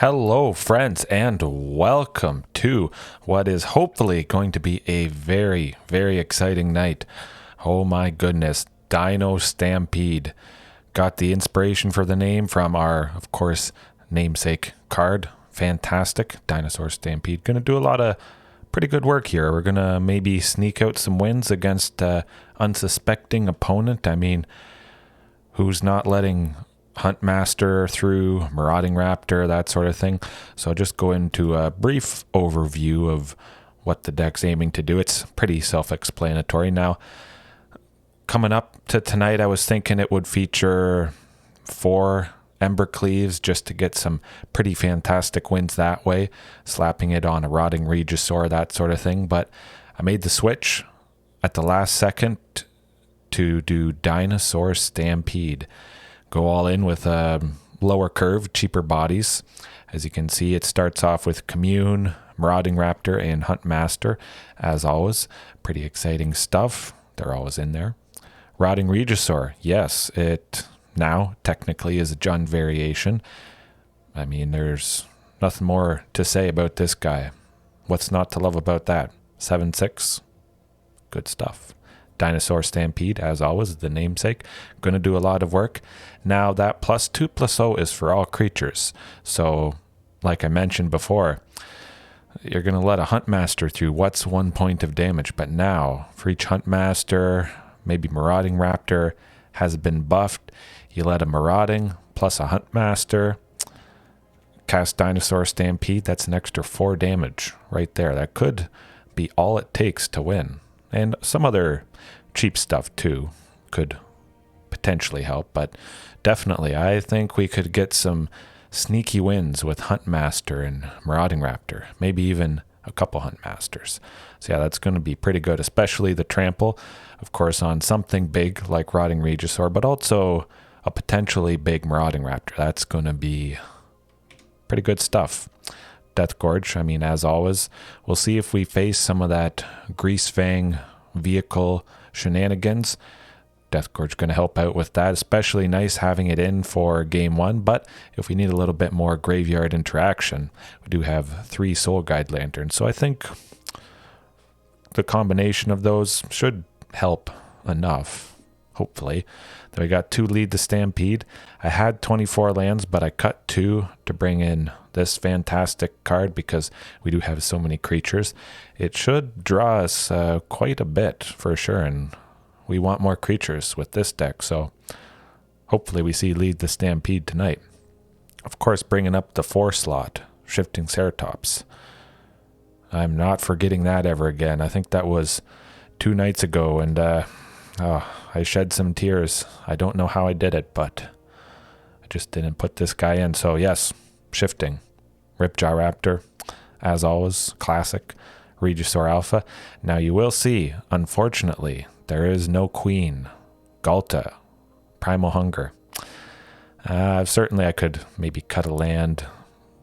Hello, friends, and welcome to what is hopefully going to be a very, very exciting night. Oh my goodness, Dino Stampede. Got the inspiration for the name from our, of course, namesake card. Fantastic. Dinosaur Stampede. Going to do a lot of pretty good work here. We're going to maybe sneak out some wins against unsuspecting opponent. I mean, who's not letting Huntmaster through, Marauding Raptor, that sort of thing. So I'll just go into a brief overview of what the deck's aiming to do. It's pretty self-explanatory. Now, coming up to tonight, I was thinking it would feature 4 Ember Cleaves just to get some pretty fantastic wins that way, slapping it on a Rotting Regisaur, that sort of thing. But I made the switch at the last second to do Dinosaur Stampede. Go all in with a lower curve, cheaper bodies. As you can see, it starts off with Commune, Marauding Raptor, and Huntmaster. As always, pretty exciting stuff. They're always in there. Rotting Regisaur, yes, it now technically is a Jund variation. I mean, there's nothing more to say about this guy. What's not to love about that? 7/6, good stuff. Dinosaur Stampede, as always, the namesake. Going to do a lot of work. Now, that +2/+0 is for all creatures. So, like I mentioned before, you're going to let a Huntmaster through what's 1 point of damage. But now, for each Huntmaster, maybe Marauding Raptor has been buffed, you let a Marauding plus a Huntmaster cast Dinosaur Stampede. That's an extra 4 damage right there. That could be all it takes to win. And some other cheap stuff too could potentially help, but definitely I think we could get some sneaky wins with Huntmaster and Marauding Raptor, maybe even a couple Huntmasters. So yeah, that's going to be pretty good, especially the trample, of course, on something big like Rotting Regisaur, but also a potentially big Marauding Raptor. That's going to be pretty good stuff. Deathgorge, I mean, as always, we'll see if we face some of that Grease Fang vehicle shenanigans. Deathgorge going to help out with that, especially nice having it in for game 1, but if we need a little bit more graveyard interaction, we do have 3 Soul Guide Lanterns, so I think the combination of those should help enough, hopefully. Then we got 2 Lead the Stampede. I had 24 lands, but I cut 2 to bring in this fantastic card because we do have so many creatures. It should draw us quite a bit for sure, and we want more creatures with this deck, so hopefully we see Lead the Stampede tonight. Of course, bringing up the 4 slot, Shifting Ceratops. I'm not forgetting that ever again. I think that was 2 nights ago, and I shed some tears. I don't know how I did it, but I just didn't put this guy in. So yes, Shifting. Ripjaw Raptor, as always, classic. Regisaur Alpha. Now you will see, unfortunately, there is no Queen. Galta. Primal Hunger. Certainly I could maybe cut a land,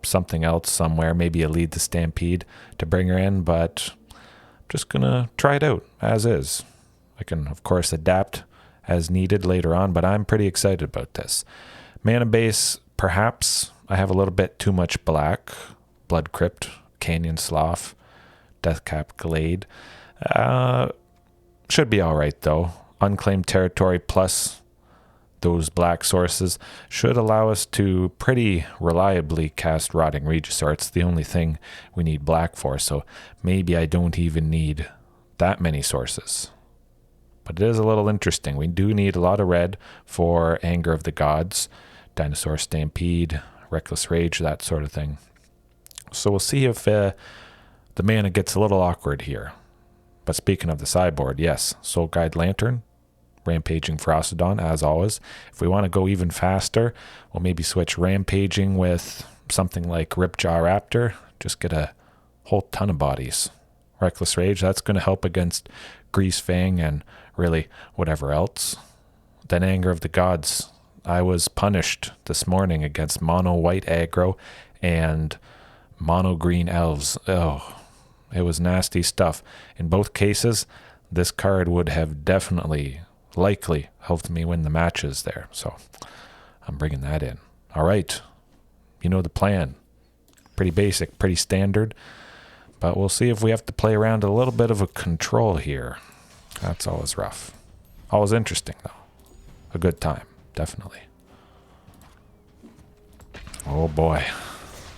something else somewhere, maybe a Lead the Stampede to bring her in, but I'm just going to try it out as is. I can, of course, adapt as needed later on, but I'm pretty excited about this. Mana base, perhaps I have a little bit too much black. Blood Crypt, Canyon Slough, Deathcap Glade. Should be all right, though. Unclaimed Territory plus those black sources should allow us to pretty reliably cast Rotting Regisaur. It's the only thing we need black for, so maybe I don't even need that many sources. But it is a little interesting. We do need a lot of red for Anger of the Gods, Dinosaur Stampede, Reckless Rage, that sort of thing. So we'll see if the mana gets a little awkward here. But speaking of the sideboard, yes, Soul Guide Lantern, Rampaging Frostodon, as always. If we want to go even faster, we'll maybe switch Rampaging with something like Ripjaw Raptor. Just get a whole ton of bodies. Reckless Rage, that's going to help against Grease Fang and really whatever else. Then Anger of the Gods. I was punished this morning against mono white aggro and mono green elves. Oh, it was nasty stuff. In both cases, this card would have definitely, likely helped me win the matches there. So I'm bringing that in. All right. You know the plan. Pretty basic, pretty standard. But we'll see if we have to play around a little bit of a control here. That's always rough. Always interesting, though. A good time, definitely. Oh boy.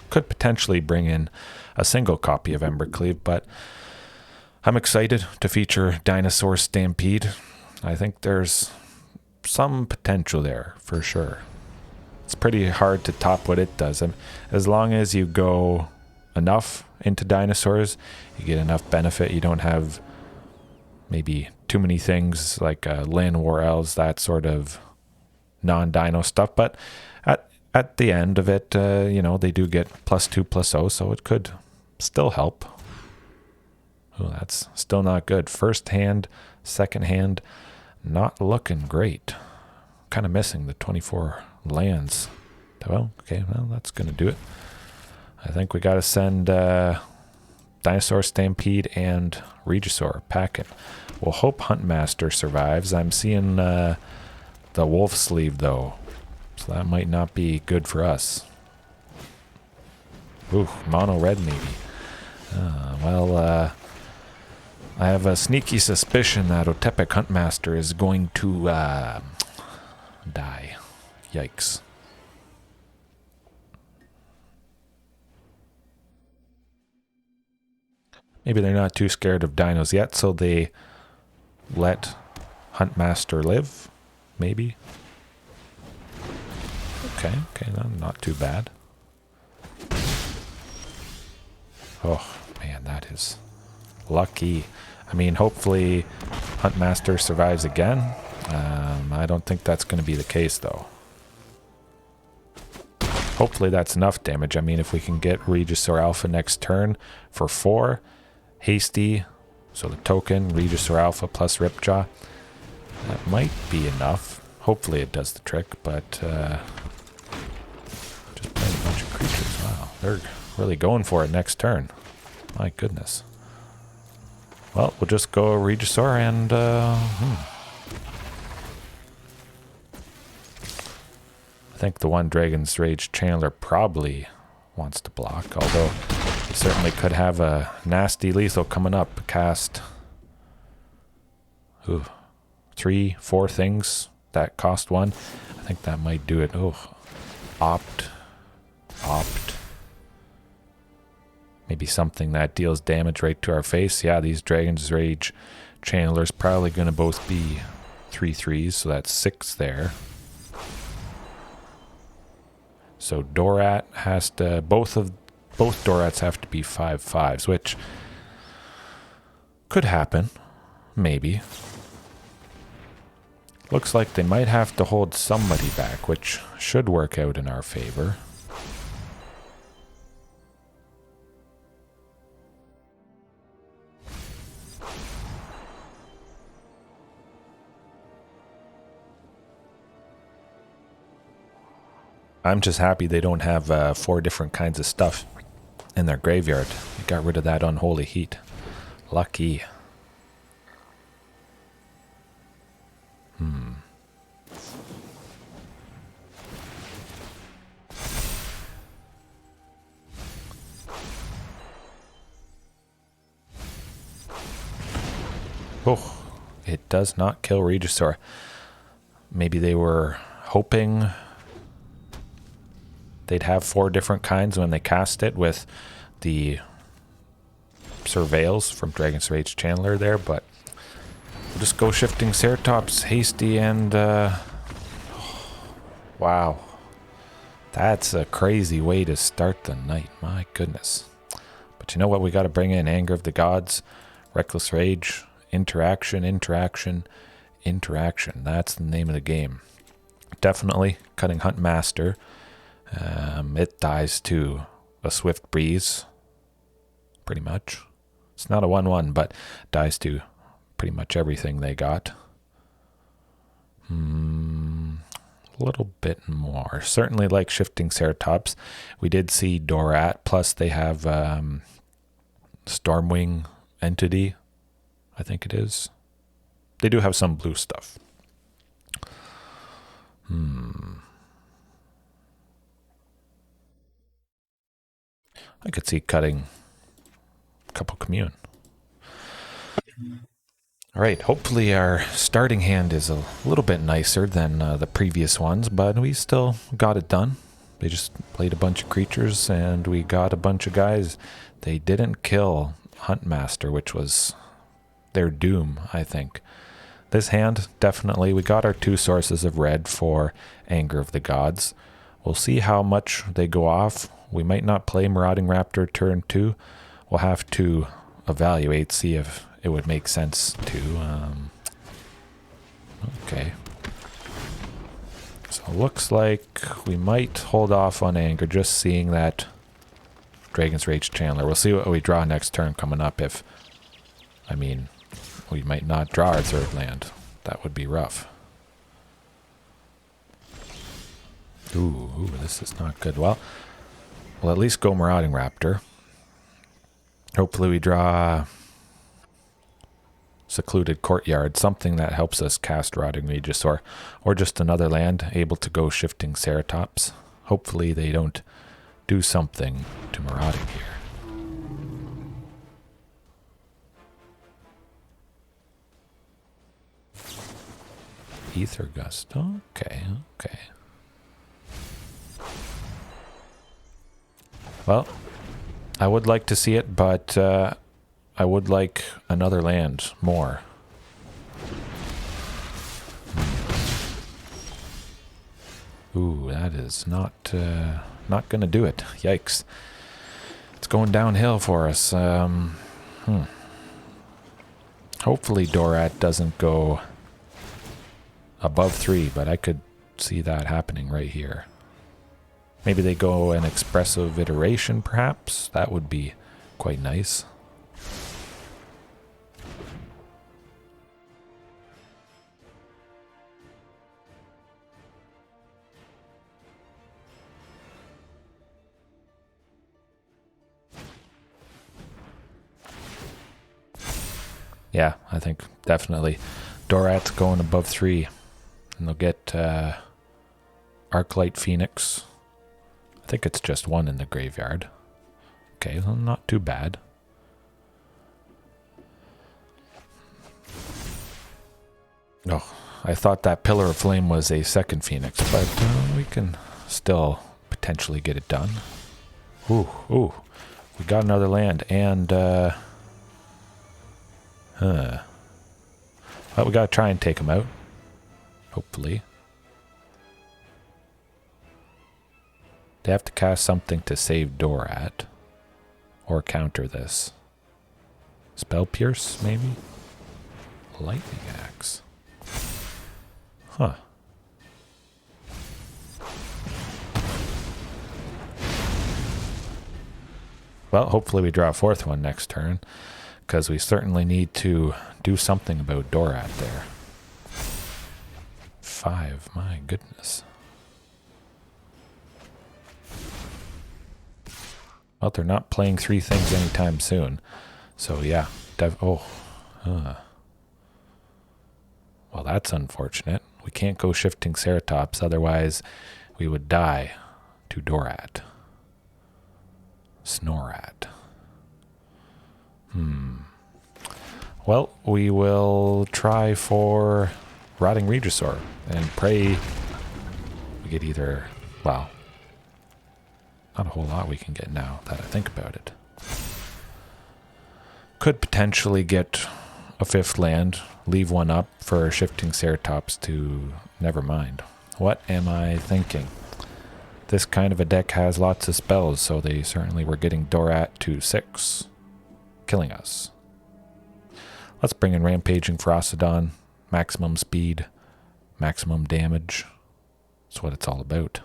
Could potentially bring in a single copy of Embercleave, but I'm excited to feature Dinosaur Stampede. I think there's some potential there, for sure. It's pretty hard to top what it does. As long as you go enough into dinosaurs, you get enough benefit. You don't have maybe too many things like land war elves, that sort of non-dino stuff. But at the end of it, you know, they do get +2/+0, so it could still help. Oh, that's still not good. First hand, second hand, not looking great. Kind of missing the 24 lands. Well, okay, well, that's going to do it. I think we got to send Dinosaur Stampede and Regisaur packing. We'll hope Huntmaster survives. I'm seeing the wolf sleeve, though, so that might not be good for us. Ooh, mono red maybe. Well, I have a sneaky suspicion that Otepec Huntmaster is going to die. Yikes. Maybe they're not too scared of dinos yet, so they let Huntmaster live, maybe. Okay, not too bad. Oh, man, that is lucky. I mean, hopefully Huntmaster survives again. I don't think that's going to be the case, though. Hopefully that's enough damage. I mean, if we can get Regisaur Alpha next turn for 4, hasty, so the token, Regisaur Alpha plus Ripjaw, that might be enough. Hopefully it does the trick, but just playing a bunch of creatures. Wow, they're really going for it next turn. My goodness. Well, we'll just go Regisaur and I think the one Dragon's Rage Chandler probably wants to block, although he certainly could have a nasty lethal coming up. Cast 3, 4 things that cost 1. I think that might do it. Oh, opt. Maybe something that deals damage right to our face. Yeah, these Dragon's Rage Chandlers probably going to both be 3/3s, so that's 6 there. So Dorat has to, both Dorats have to be 5/5s, which could happen, maybe. Looks like they might have to hold somebody back, which should work out in our favor. I'm just happy they don't have 4 different kinds of stuff in their graveyard. They got rid of that unholy heat. Lucky. Oh, it does not kill Regisaur. Maybe they were hoping they'd have 4 different kinds when they cast it with the Surveils from Dragon's Rage Chandler there, but we'll just go Shifting Ceratops, hasty, and wow. That's a crazy way to start the night, my goodness. But you know what, we got to bring in Anger of the Gods, Reckless Rage, Interaction. That's the name of the game. Definitely cutting Huntmaster. It dies to a Swift Breeze, pretty much. It's not a 1/1, but dies to pretty much everything they got. A little bit more. Certainly like Shifting Ceratops. We did see Dorat, plus they have Stormwing Entity, I think it is. They do have some blue stuff. I could see cutting a couple Commune. All right, hopefully our starting hand is a little bit nicer than the previous ones, but we still got it done. They just played a bunch of creatures and we got a bunch of guys. They didn't kill Huntmaster, which was their doom, I think. This hand, definitely, we got our 2 sources of red for Anger of the Gods. We'll see how much they go off. We might not play Marauding Raptor turn 2. We'll have to evaluate, see if it would make sense to. Okay. So it looks like we might hold off on Anger, just seeing that Dragon's Rage Chandler. We'll see what we draw next turn coming up. If, I mean, we might not draw our 3rd land. That would be rough. Ooh, this is not good. Well, we'll at least go Marauding Raptor. Hopefully we draw Secluded Courtyard, something that helps us cast Rotting Regisaur, or just another land able to go Shifting Ceratops. Hopefully they don't do something to Marauding here. Ether Gust. Okay. Well, I would like to see it, but I would like another land more. Ooh, that is not gonna do it. Yikes. It's going downhill for us. Hopefully Dorat doesn't go above 3, but I could see that happening right here. Maybe they go an expressive iteration, perhaps? That would be quite nice. Yeah, I think definitely Dorat's going above 3. And they'll get Arclight Phoenix. I think it's just 1 in the graveyard. Okay, well, not too bad. Oh, I thought that Pillar of Flame was a 2nd Phoenix, but we can still potentially get it done. Ooh, we got another land, and well, we gotta try and take him out. Hopefully. They have to cast something to save Dorat. Or counter this. Spell Pierce, maybe? Lightning Axe. Huh. Well, hopefully we draw a 4th one next turn, because we certainly need to do something about Dorat there. 5, my goodness. Well, they're not playing 3 things anytime soon. So, yeah. Well, that's unfortunate. We can't go Shifting Ceratops, otherwise we would die to Dorat. Snorat. Well, we will try for Rotting Regisaur and pray we get either, well, not a whole lot we can get now that I think about it. Could potentially get a 5th land, leave 1 up for Shifting Ceratops to never mind. What am I thinking? This kind of a deck has lots of spells, so they certainly were getting Dorat to 6, killing us. Let's bring in Rampaging Ferocidon, maximum speed, maximum damage. That's what it's all about.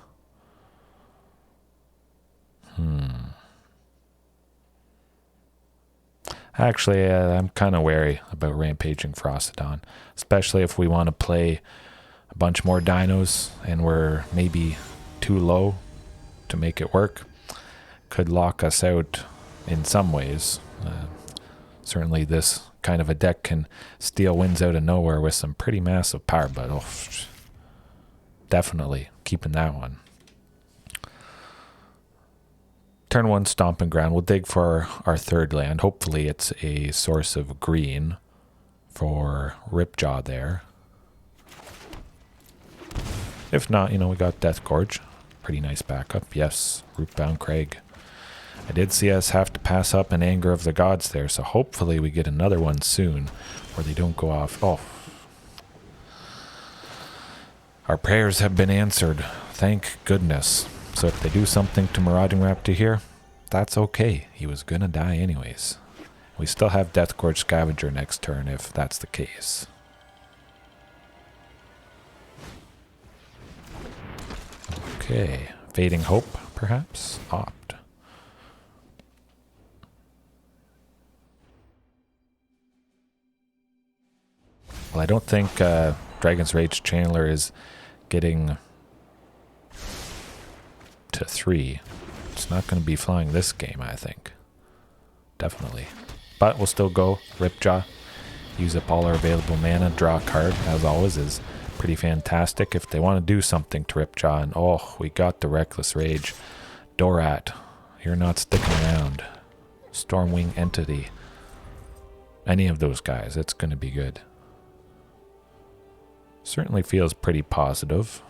Actually, I'm kind of wary about Rampaging Ferocidon, especially if we want to play a bunch more dinos and we're maybe too low to make it work. Could lock us out in some ways. Certainly this kind of a deck can steal wins out of nowhere with some pretty massive power, but definitely keeping that one. turn 1 Stomping Ground. We'll dig for our third land. Hopefully it's a source of green for Ripjaw there. If not, you know, we got Deathgorge. Pretty nice backup. Yes, Rootbound Crag. I did see us have to pass up an Anger of the Gods there, so hopefully we get another one soon where they don't go off. Oh. Our prayers have been answered. Thank goodness. So if they do something to Marauding Raptor here, that's okay. He was gonna die anyways. We still have Deathgorge Scavenger next turn if that's the case. Okay. Fading Hope, perhaps? Opt. Well, I don't think Dragon's Rage Channeler is getting to 3. It's not going to be flying this game, I think. Definitely. But we'll still go Ripjaw. Use up all our available mana. Draw a card, as always, is pretty fantastic. If they want to do something to Ripjaw, and oh, we got the Reckless Rage. Dorat, you're not sticking around. Stormwing Entity. Any of those guys, it's going to be good. Certainly feels pretty positive.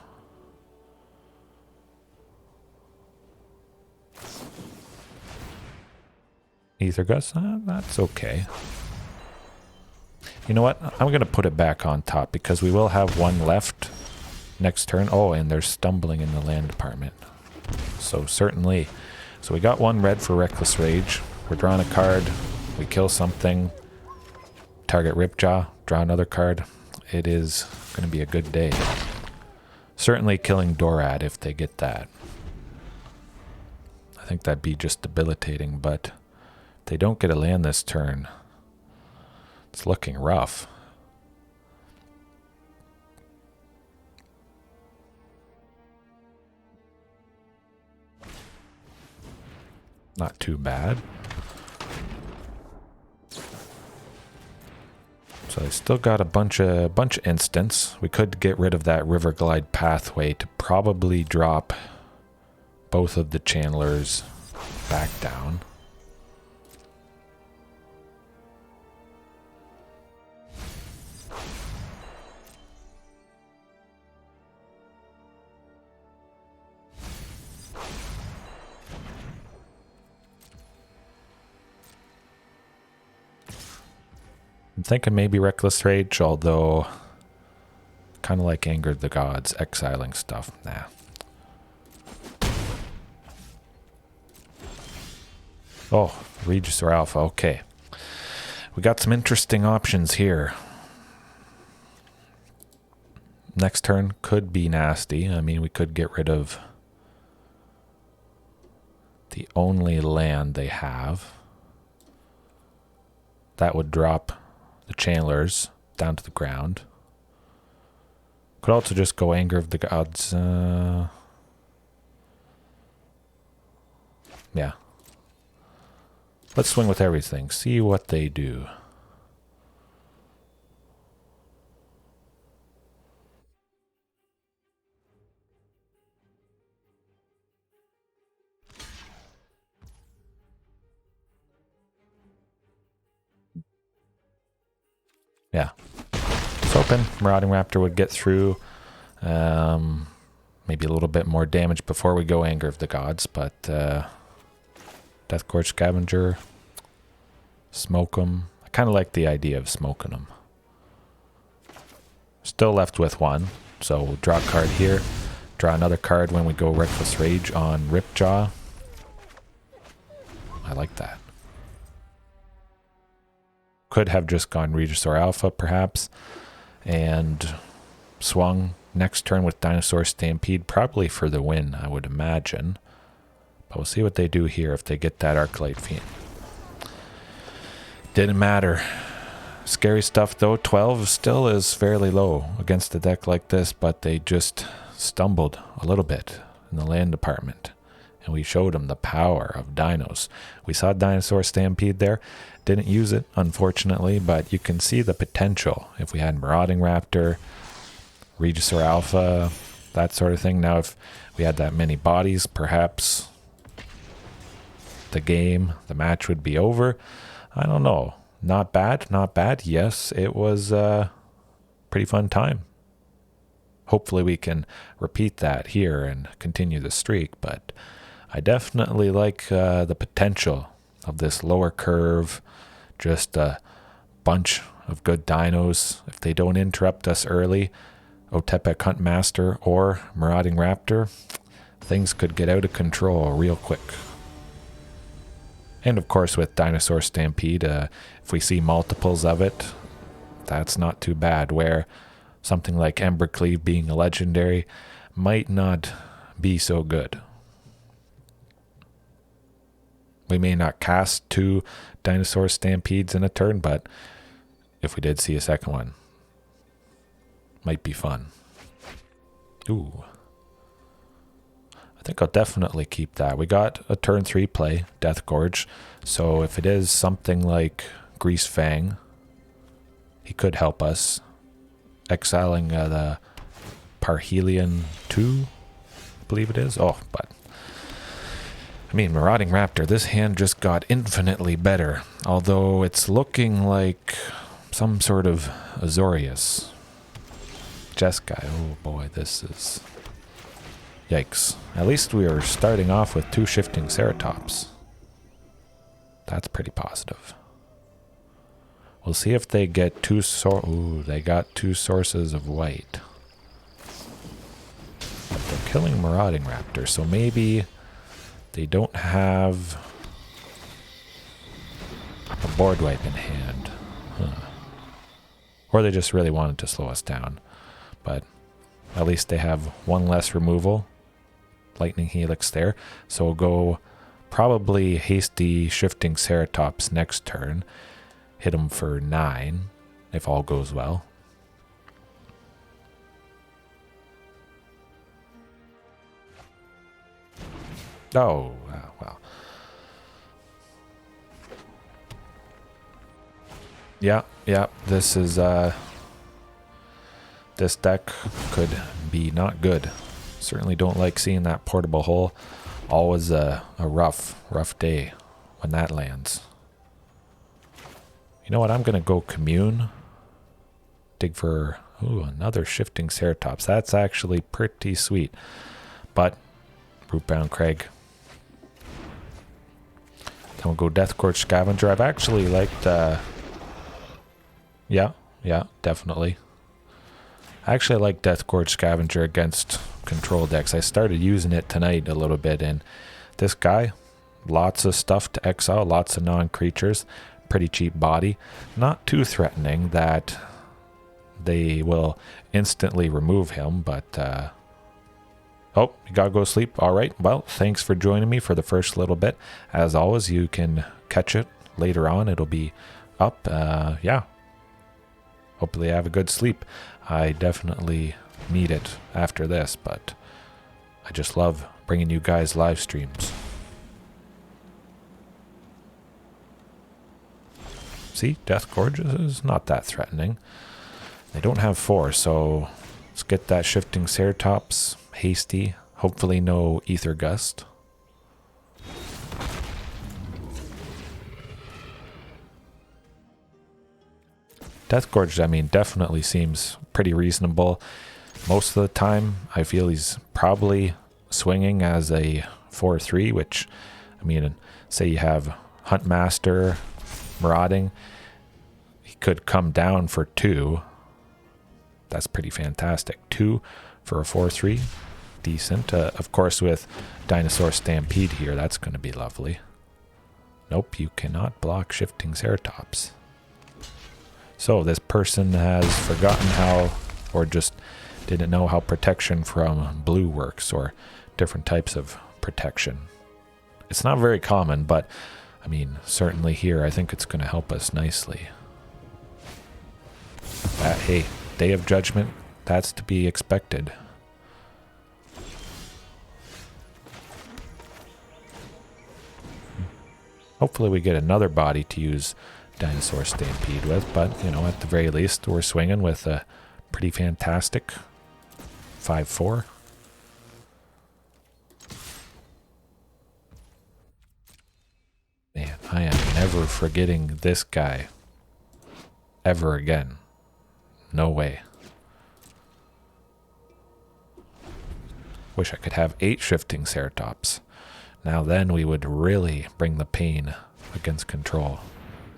Ether Gust, that's okay. You know what? I'm going to put it back on top because we will have one left next turn. Oh, and they're stumbling in the land department. So certainly. So we got one red for Reckless Rage. We're drawing a card. We kill something. Target Ripjaw. Draw another card. It is going to be a good day. Certainly killing Dorat if they get that. I think that'd be just debilitating, but if they don't get a land this turn, it's looking rough. Not too bad. So I still got a bunch of instants. We could get rid of that River Glide pathway to probably drop both of the channelers back down. I'm thinking maybe Reckless Rage, although kind of like Anger of the Gods, exiling stuff. Nah. Oh, Regisaur Alpha, okay. We got some interesting options here. Next turn could be nasty. I mean, we could get rid of the only land they have. That would drop the channelers down to the ground. Could also just go Anger of the Gods. Yeah. Let's swing with everything. See what they do. Yeah. It's open. Marauding Raptor would get through. Maybe a little bit more damage before we go Anger of the Gods, but Deathgorge Scavenger. Smoke them. I kind of like the idea of smoking them. Still left with one. So we'll draw a card here. Draw another card when we go Reckless Rage on Ripjaw. I like that. Could have just gone Regisaur Alpha, perhaps, and swung next turn with Dinosaur Stampede, probably for the win, I would imagine. But we'll see what they do here if they get that Arclight Fiend. Didn't matter. Scary stuff, though. 12 still is fairly low against a deck like this, but they just stumbled a little bit in the land department. And we showed them the power of dinos. We saw Dinosaur Stampede there. Didn't use it, unfortunately, but you can see the potential. If we had Marauding Raptor, Regisaur Alpha, that sort of thing. Now, if we had that many bodies, perhaps the game, the match would be over. I don't know. Not bad, not bad. Yes, it was a pretty fun time. Hopefully we can repeat that here and continue the streak, but I definitely like the potential of this lower curve. Just a bunch of good dinos. If they don't interrupt us early, Otepec Huntmaster or Marauding Raptor, things could get out of control real quick. And of course with Dinosaur Stampede, if we see multiples of it, that's not too bad, where something like Embercleave being a legendary might not be so good. We may not cast 2 Dinosaur Stampedes in a turn, but if we did see a second one, might be fun. Ooh. I think I'll definitely keep that. We got a turn 3 play, Deathgorge, so if it is something like Grease Fang, he could help us. Exiling the Parhelion 2, I believe it is. Oh, but I mean, Marauding Raptor, this hand just got infinitely better, although it's looking like some sort of Azorius. Jeskai, oh boy, this is... Yikes. At least we are starting off with 2 Shifting Ceratops. That's pretty positive. We'll see if they get 2 ooh, they got 2 sources of white. But they're killing Marauding Raptor, so maybe they don't have a board wipe in hand. Huh. Or they just really wanted to slow us down. But at least they have 1 less removal. Lightning Helix there. So we'll go probably hasty Shifting Ceratops next turn. Hit him for 9, if all goes well. Oh, well. Yeah, this is, this deck could be not good. Certainly don't like seeing that portable hole. Always a rough day when that lands. You know what? I'm going to go Commune. Dig for another Shifting Ceratops. That's actually pretty sweet. But Rootbound Crag. Then we'll go Deathgorge Scavenger. I've actually liked... Yeah, definitely. I actually like Deathgorge Scavenger against control decks. I started using it tonight a little bit, and this guy, lots of stuff to exile, lots of non-creatures, pretty cheap body, not too threatening that they will instantly remove him, but oh, you gotta go sleep. All right, well, thanks for joining me for the first little bit. As always, you can catch it later on. It'll be up. Yeah, hopefully I have a good sleep. I definitely need it after this, but I just love bringing you guys live streams. See, Deathgorge is not that threatening. They don't have 4, so let's get that Shifting Ceratops, hasty, hopefully no Ether Gust. Deathgorge, I mean, definitely seems pretty reasonable. Most of the time, I feel he's probably swinging as a 4-3, which, I mean, say you have Huntmaster, Marauding, he could come down for 2. That's pretty fantastic. 2 for a 4-3, decent. Of course, with Dinosaur Stampede here, that's going to be lovely. Nope, you cannot block Shifting Ceratops. So this person has forgotten how, or just didn't know how protection from blue works, or different types of protection. It's not very common, but I mean, certainly here, I think it's going to help us nicely. Hey, Day of Judgment, that's to be expected. Hopefully we get another body to use Dinosaur Stampede with, but, you know, at the very least, we're swinging with a pretty fantastic 5-4. I am never forgetting this guy. Ever again. No way. Wish I could have 8 Shifting Ceratops. Now then we would really bring the pain against control.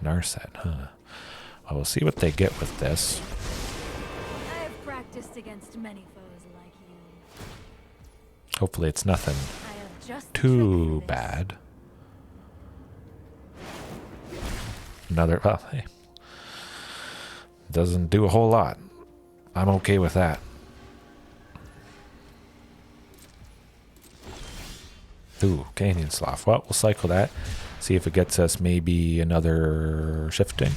Narset, huh? Well, we'll see what they get with this. I have practiced against many foes like you. Hopefully it's nothing I have just too bad. Another, well, hey. Doesn't do a whole lot. I'm okay with that. Ooh, Canyon Slough. Well, we'll cycle that. See if it gets us maybe another shifting.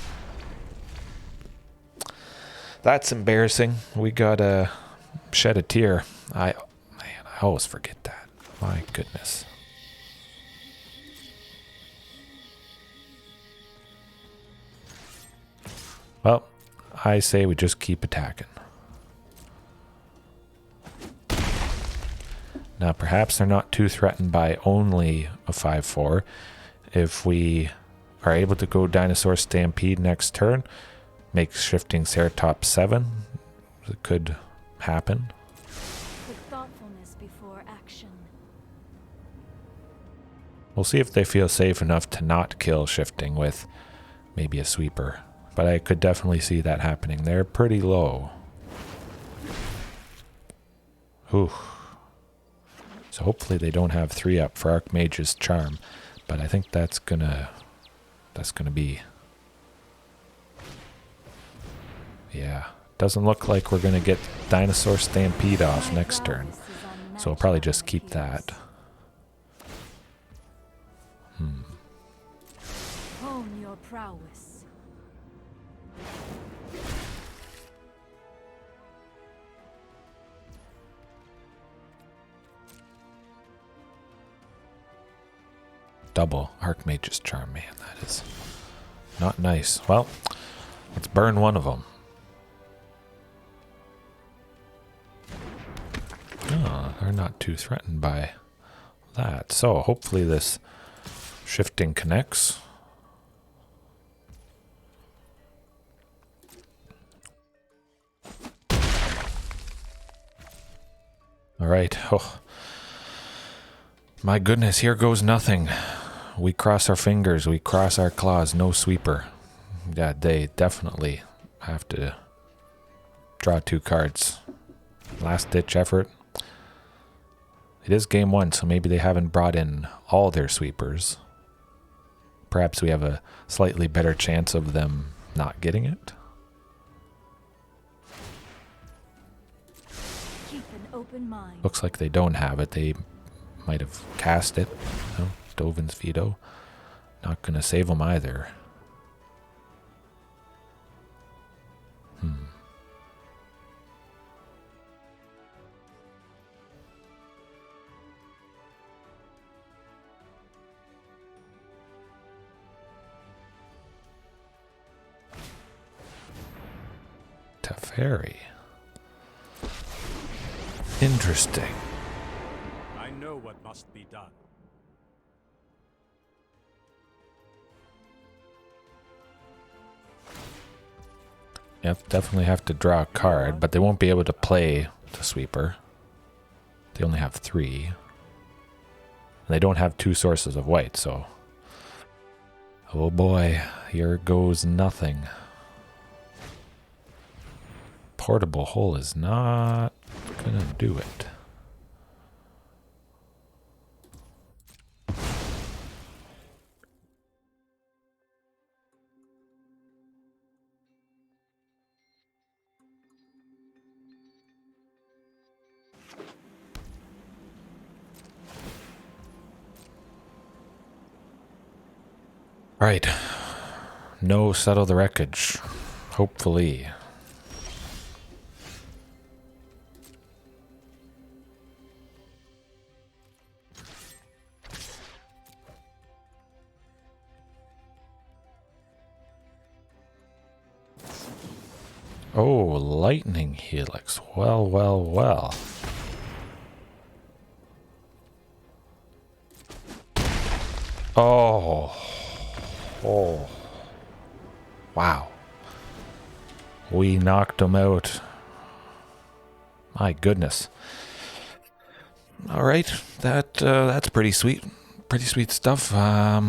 That's embarrassing. We gotta shed a tear. Man, I always forget that. My goodness. Well, I say we just keep attacking. Now, perhaps they're not too threatened by only a 5-4. If we are able to go Dinosaur Stampede next turn, make Shifting Ceratops 7, it could happen. With thoughtfulness before action. We'll see if they feel safe enough to not kill Shifting with maybe a sweeper. But I could definitely see that happening. They're pretty low. Ooh. So hopefully they don't have 3-up for Archmage's Charm. But I think that's gonna be... Yeah. Doesn't look like we're gonna get Dinosaur Stampede off next turn. So we'll probably just keep that. Hone your prowess. Double Archmage's Charm, man. That is not nice. Well, let's burn one of them. Oh, they're not too threatened by that. So hopefully this shifting connects. All right. Oh, my goodness, here goes nothing. We cross our fingers, we cross our claws, no sweeper. Yeah, they definitely have to draw 2 cards. Last ditch effort. It is game 1, so maybe they haven't brought in all their sweepers. Perhaps we have a slightly better chance of them not getting it. Keep an open mind. Looks like they don't have it. They might have cast it. No, Dovin's Veto. Not going to save them either. Teferi. Interesting. I know what must be done. Yep, definitely have to draw a card, but they won't be able to play the sweeper. They only have 3. And they don't have 2 sources of white, so... Oh boy, here goes nothing. Portable hole is not gonna do it. Right. No settle the wreckage. Hopefully. Oh, lightning helix. Well, well, well. Oh. Oh. Wow. We knocked him out. My goodness. All right, that's pretty sweet. Pretty sweet stuff. Yeah,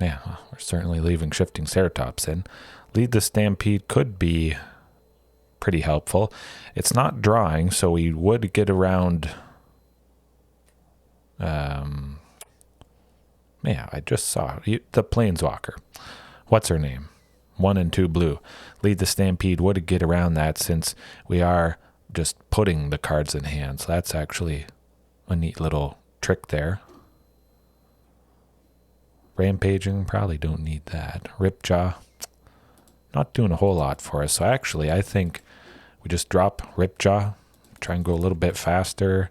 we're certainly leaving Shifting Ceratops in. Lead the Stampede could be pretty helpful. It's not drawing, so we would get around. Yeah, I just saw the Planeswalker. What's her name? 1 and 2 blue. Lead the Stampede would get around that since we are just putting the cards in hand. So that's actually a neat little trick there. Rampaging, probably don't need that. Ripjaw, not doing a whole lot for us. So actually, I think we just drop Ripjaw, try and go a little bit faster.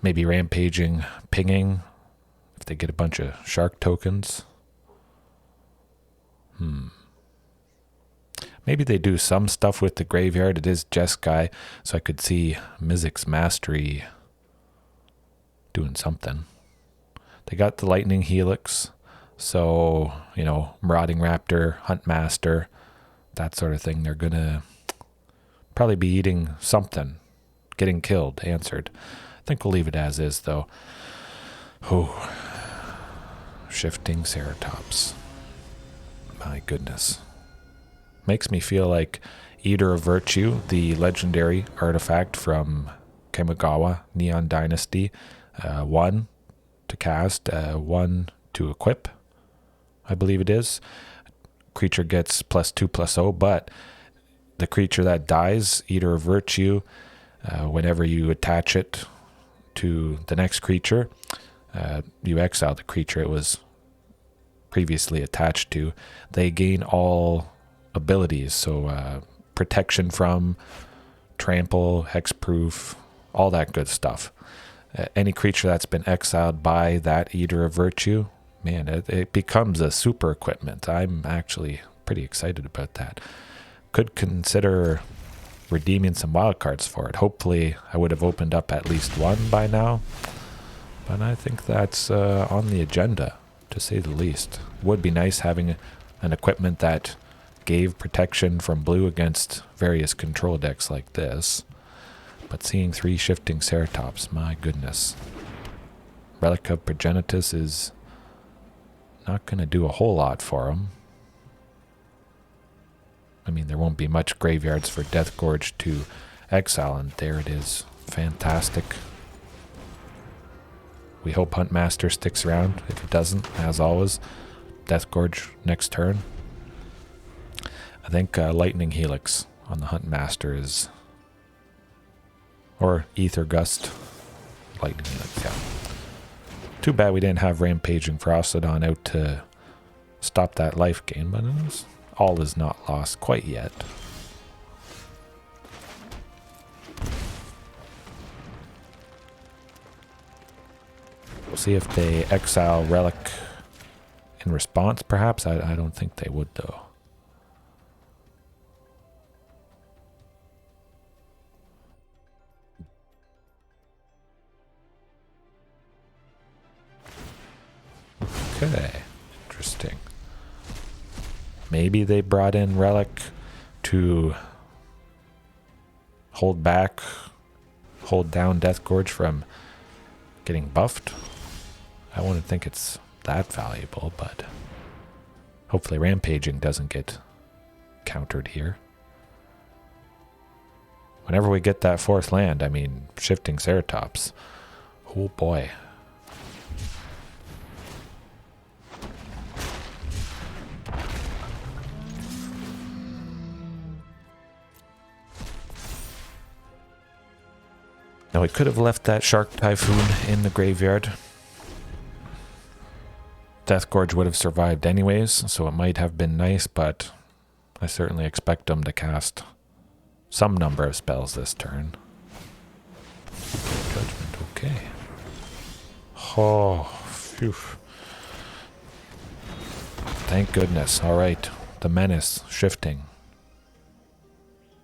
Maybe Rampaging, pinging, if they get a bunch of shark tokens. Maybe they do some stuff with the graveyard. It is Jeskai, so I could see Mizzix's Mastery doing something. They got the Lightning Helix, so, you know, Marauding Raptor, Huntmaster, that sort of thing. They're going to probably be eating something, getting killed, answered. I think we'll leave it as is, though. Oh, Shifting Ceratops. My goodness. Makes me feel like Eater of Virtue, the legendary artifact from Kamigawa Neon Dynasty, 1 to cast, 1 to equip, I believe it is. Creature gets +2/+0, but the creature that dies, Eater of Virtue, whenever you attach it to the next creature, you exile the creature it was previously attached to. They gain all abilities, so protection from, trample, hexproof, all that good stuff. Any creature that's been exiled by that Eater of Virtue, man, it becomes a super equipment. I'm actually pretty excited about that. Could consider redeeming some wildcards for it. Hopefully I would have opened up at least one by now, but I think that's on the agenda, to say the least. Would be nice having an equipment that gave protection from blue against various control decks like this. But seeing 3 Shifting Ceratops, my goodness. Relic of Progenitus is not going to do a whole lot for him. I mean, there won't be much graveyards for Deathgorge to exile, and there it is. Fantastic. We hope Huntmaster sticks around. If it doesn't, as always, Deathgorge next turn. I think Lightning Helix on the Huntmaster is, or Ether Gust, Lightning Helix, yeah. Too bad we didn't have Rampaging Frostodon out to stop that life gain, but all is not lost quite yet. We'll see if they exile Relic in response, perhaps. I don't think they would, though. Okay, interesting. Maybe they brought in Relic to hold back, hold down Deathgorge from getting buffed. I wouldn't think it's that valuable, but hopefully Rampaging doesn't get countered here. Whenever we get that 4th land, I mean, Shifting Ceratops. Oh boy. Now, we could have left that Shark Typhoon in the graveyard. Deathgorge would have survived anyways, so it might have been nice, but I certainly expect them to cast some number of spells this turn. Judgment, okay. Oh, phew. Thank goodness. All right. The Menace, shifting.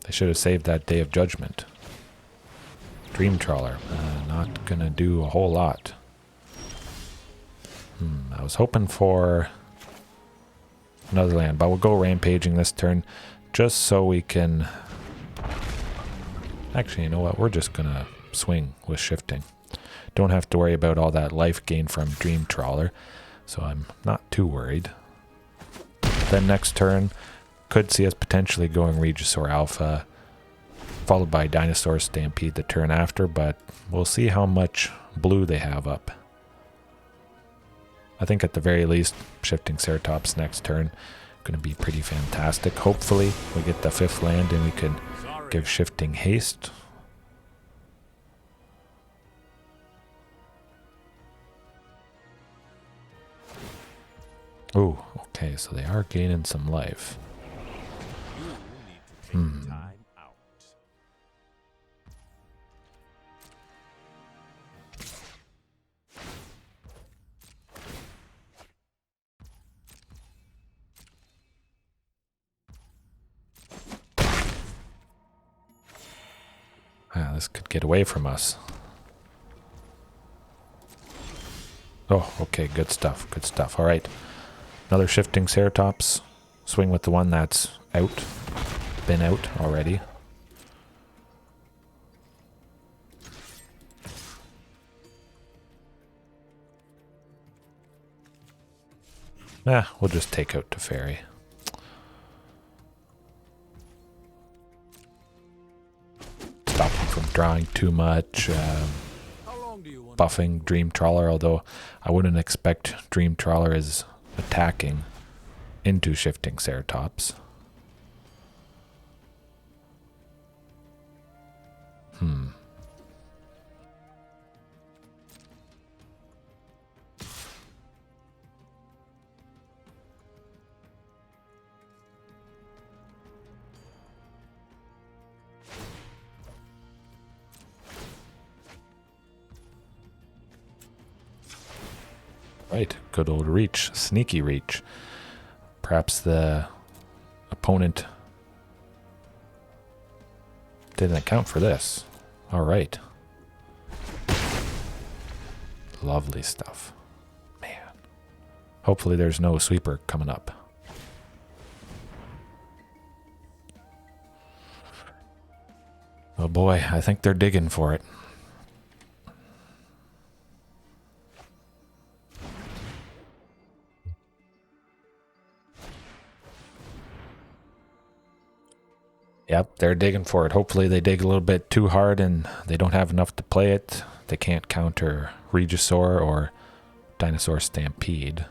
They should have saved that Day of Judgment. Dream Trawler, not gonna do a whole lot. I was hoping for another land, but we'll go rampaging this turn just so we can... Actually, you know what? We're just going to swing with shifting. Don't have to worry about all that life gain from Dream Trawler, so I'm not too worried. Then next turn, could see us potentially going Regisaur Alpha, followed by Dinosaur Stampede the turn after, but we'll see how much blue they have up. I think at the very least, Shifting Ceratops next turn going to be pretty fantastic. Hopefully, we get the 5th land and we can give Shifting haste. Oh, okay, so they are gaining some life. You need to take time out. Ah, this could get away from us. Oh, okay, good stuff, good stuff. All right, another Shifting Ceratops. Swing with the one that's out. Been out already. We'll just take out Teferi. Stop him from drawing too much. How long do you want? Buffing Dream Trawler, although I wouldn't expect Dream Trawler is attacking into Shifting Ceratops. Right, good old reach, sneaky reach. Perhaps the opponent didn't account for this. All right. Lovely stuff. Man. Hopefully there's no sweeper coming up. Oh boy, I think they're digging for it. Yep, they're digging for it. Hopefully they dig a little bit too hard and they don't have enough to play it. They can't counter Regisaur or Dinosaur Stampede.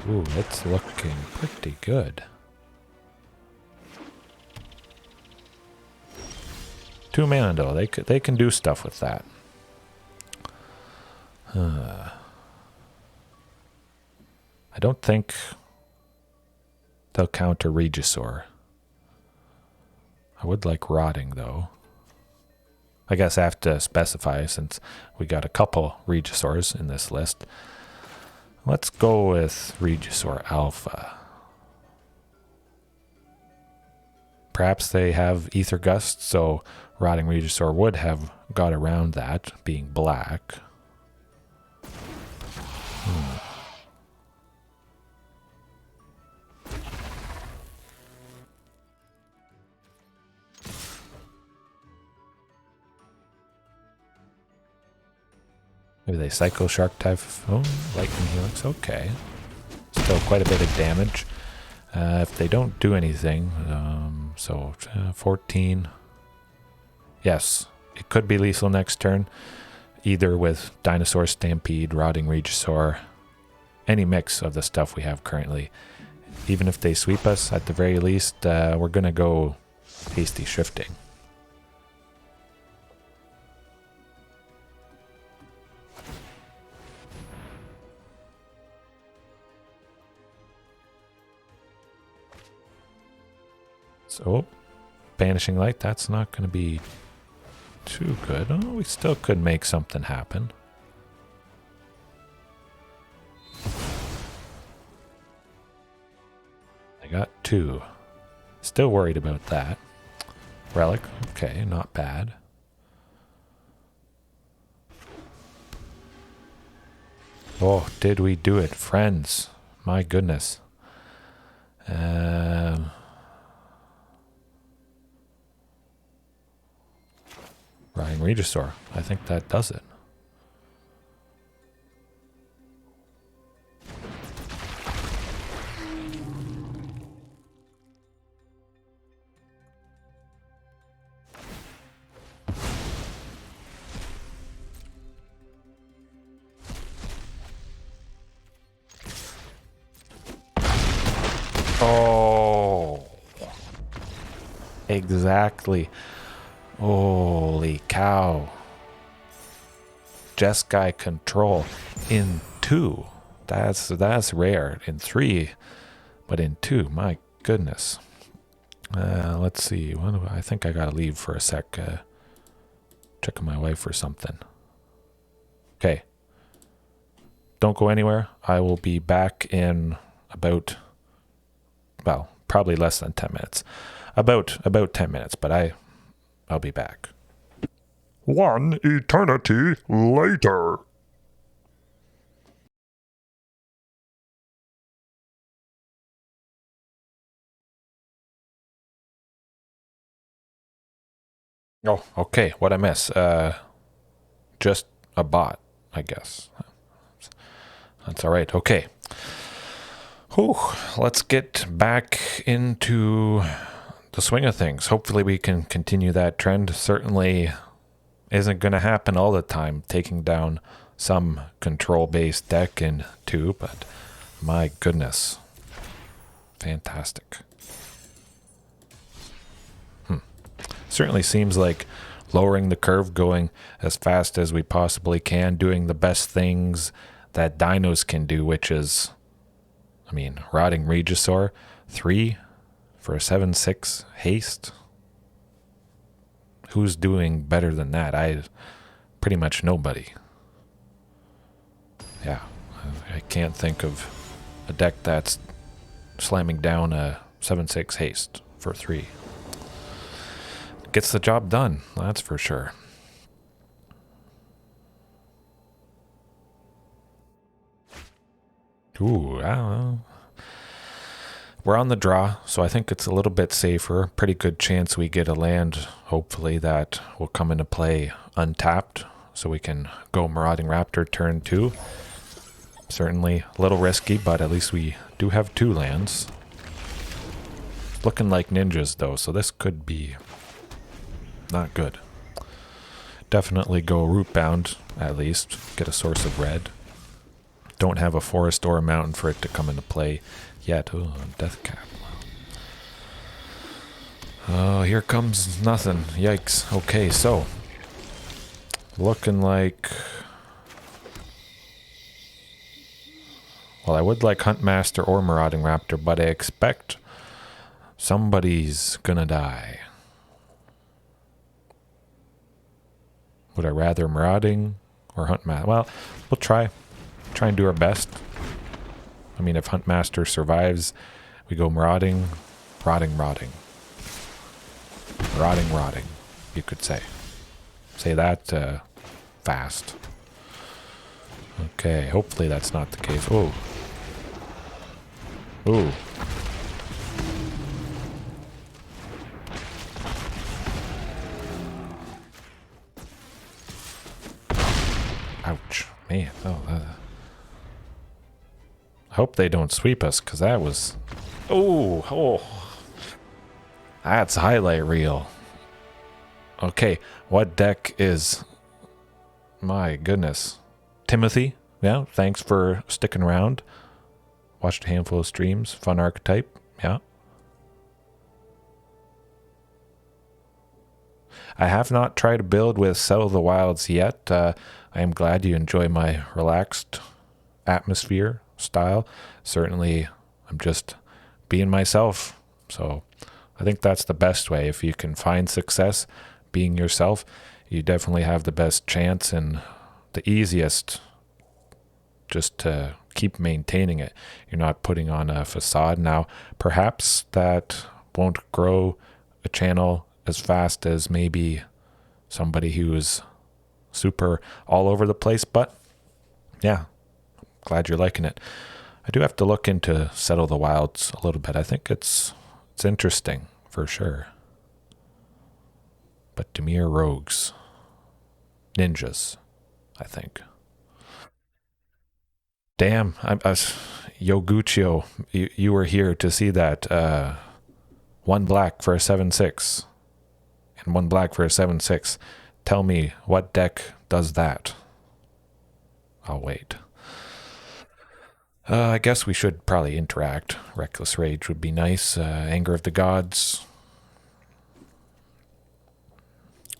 Ooh, it's looking pretty good. 2 mana though, they can do stuff with that. I don't think they'll counter Regisaur. I would like Rotting though. I guess I have to specify since we got a couple Regisaurs in this list. Let's go with Regisaur Alpha. Perhaps they have Ether Gust, so Rotting Regisaur would have got around that, being black. Maybe they Psycho Shark Typhoon, Lightning Helix, okay. Still quite a bit of damage. If they don't do anything, 14. Yes, it could be lethal next turn, either with Dinosaur Stampede, Rotting Regisaur, any mix of the stuff we have currently. Even if they sweep us, at the very least, we're going to go hasty shifting. So, Banishing Light, that's not going to be too good. Oh, we still could make something happen. got 2. Still worried about that. Relic, okay, not bad. Oh, did we do it, friends? My goodness. Rotting Regisaur. I think that does it. Oh, exactly. Holy cow. Jeskai control in 2. That's rare. In 3, but in 2, my goodness. Let's see. I think I gotta leave for a sec. Checking my wife for something. Okay. Don't go anywhere. I will be back in about, well, probably less than 10 minutes. About 10 minutes, but I'll be back. 1 eternity later. Oh, okay. What'd I miss? Just a bot, I guess. That's all right. Okay. Whew. Let's get back into the swing of things. Hopefully we can continue that trend. Certainly isn't going to happen all the time, taking down some control-based deck in 2, but my goodness. Fantastic. Certainly seems like lowering the curve, going as fast as we possibly can, doing the best things that dinos can do, which is, I mean, Rotting Regisaur, 3 for a 7/6 haste. Who's doing better than that? Pretty much nobody. Yeah, I can't think of a deck that's slamming down a 7/6 haste for 3. Gets the job done, that's for sure. Ooh, I don't know. We're on the draw, so I think it's a little bit safer. Pretty good chance we get a land, hopefully, that will come into play untapped, so we can go Marauding Raptor turn 2. Certainly a little risky, but at least we do have 2 lands. Looking like ninjas, though, so this could be not good. Definitely go Rootbound, at least. Get a source of red. Don't have a forest or a mountain for it to come into play yet. Oh, Deathcap. Oh, here comes nothing. Yikes. Okay, so. Looking like... Well, I would like Huntmaster or Marauding Raptor, but I expect somebody's gonna die. Would I rather Marauding or Huntmaster? Well, we'll try and do our best. I mean, if Huntmaster survives, we go Marauding, Rotting, you could say. Say that fast. Okay, hopefully that's not the case. Oh. Ooh. Ouch. Man. Oh, I hope they don't sweep us, because that was... Oh. That's highlight reel. Okay, what deck is... My goodness. Timothy, yeah, thanks for sticking around. Watched a handful of streams. Fun archetype, yeah. I have not tried to build with Settle the Wilds yet. I am glad you enjoy my relaxed atmosphere style. Certainly, I'm just being myself. So I think that's the best way. If you can find success being yourself, you definitely have the best chance and the easiest just to keep maintaining it. You're not putting on a facade. Now, perhaps that won't grow a channel as fast as maybe somebody who's super all over the place, but yeah, glad you're liking it. I do have to look into Settle the Wilds a little bit. I think it's interesting for sure. But Dimir rogues, ninjas, I think. Damn, Yoguchio, you were here to see that. 1 black for a 7/6 and 1 black for a 7/6. Tell me what deck does that. I'll wait. I guess we should probably interact. Reckless Rage would be nice. Anger of the Gods.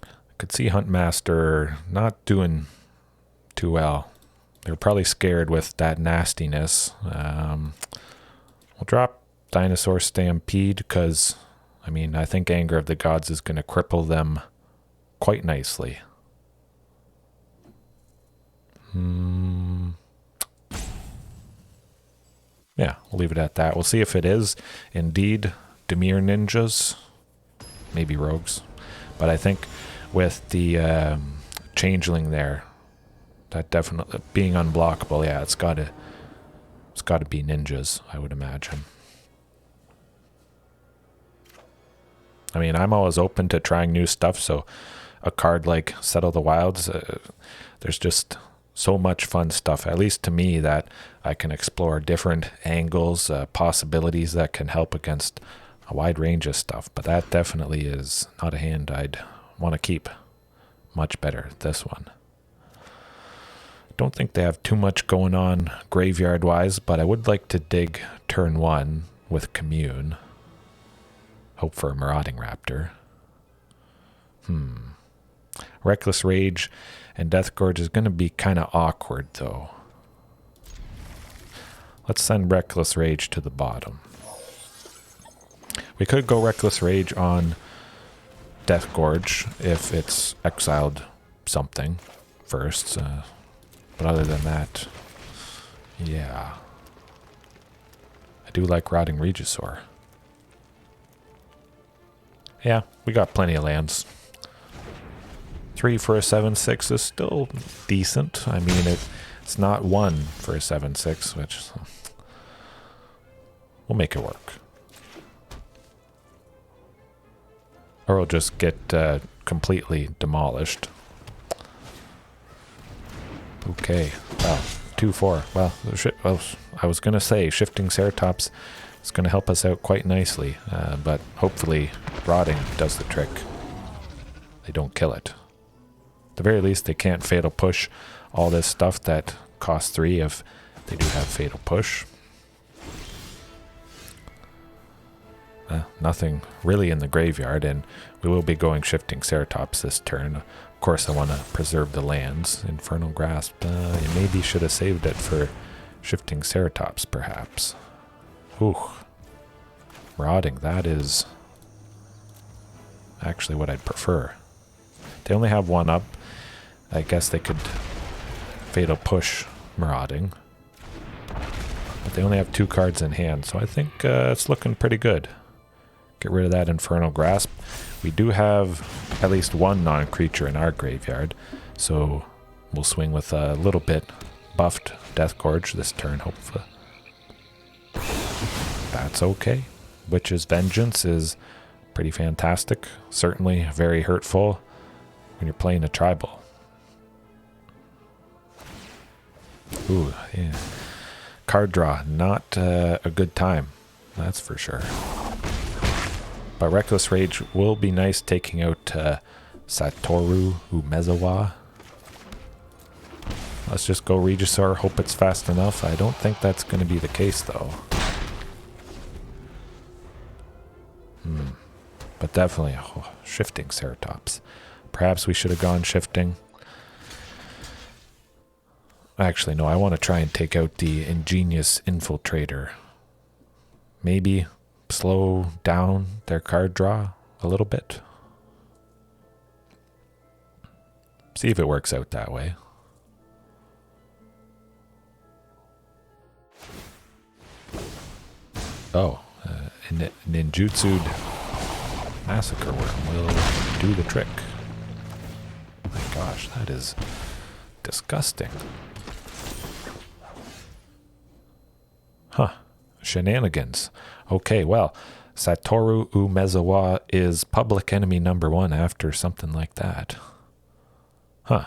I could see Huntmaster not doing too well. They're probably scared with that nastiness. We'll drop Dinosaur Stampede because, I mean, I think Anger of the Gods is going to cripple them quite nicely. Yeah, we'll leave it at that. We'll see if it is indeed Dimir ninjas, maybe rogues. But I think with the changeling there, that definitely being unblockable, yeah, it's got to be ninjas, I would imagine. I mean, I'm always open to trying new stuff, so a card like Settle the Wilds, there's just so much fun stuff, at least to me, that I can explore different angles, possibilities that can help against a wide range of stuff. But that definitely is not a hand I'd want to keep. Much better, this one. Don't think they have too much going on graveyard-wise, but I would like to dig turn 1 with Commune. Hope for a Marauding Raptor. Reckless Rage and Deathgorge is going to be kind of awkward, though. Let's send Reckless Rage to the bottom. We could go Reckless Rage on Deathgorge if it's exiled something first. But other than that, yeah. I do like Rotting Regisaur. Yeah, we got plenty of lands. 3 for a 7/6 is still decent. I mean, it's not 1 for a 7/6, which we'll make it work. Or we'll just get completely demolished. Okay, well, 2/4. Well, I was going to say Shifting Ceratops is going to help us out quite nicely, but hopefully Rotting does the trick. They don't kill it. At the very least, they can't Fatal Push all this stuff that costs 3 if they do have Fatal Push. Nothing really in the graveyard, and we will be going Shifting Ceratops this turn. Of course, I want to preserve the lands. Infernal Grasp, you maybe should have saved it for Shifting Ceratops, perhaps. Ooh. Rotting, that is actually what I'd prefer. They only have 1 up. I guess they could Fatal Push Marauding. But they only have 2 cards in hand, so I think it's looking pretty good. Get rid of that Infernal Grasp. We do have at least 1 non-creature in our graveyard, so we'll swing with a little bit buffed Deathgorge this turn, hopefully. That's okay. Witch's Vengeance is pretty fantastic. Certainly very hurtful when you're playing a tribal. Ooh, yeah. Card draw, not a good time. That's for sure. But Reckless Rage will be nice taking out Satoru Umezawa. Let's just go Regisaur, hope it's fast enough. I don't think that's going to be the case, though. But definitely Shifting Ceratops. Perhaps we should have gone Shifting. Actually, no, I want to try and take out the Ingenious Infiltrator. Maybe slow down their card draw a little bit. See if it works out that way. Oh, ninjutsu'd massacre worm will do the trick. My gosh, that is disgusting. Huh. Shenanigans. Okay, well, Satoru Umezawa is public enemy #1 after something like that. Huh.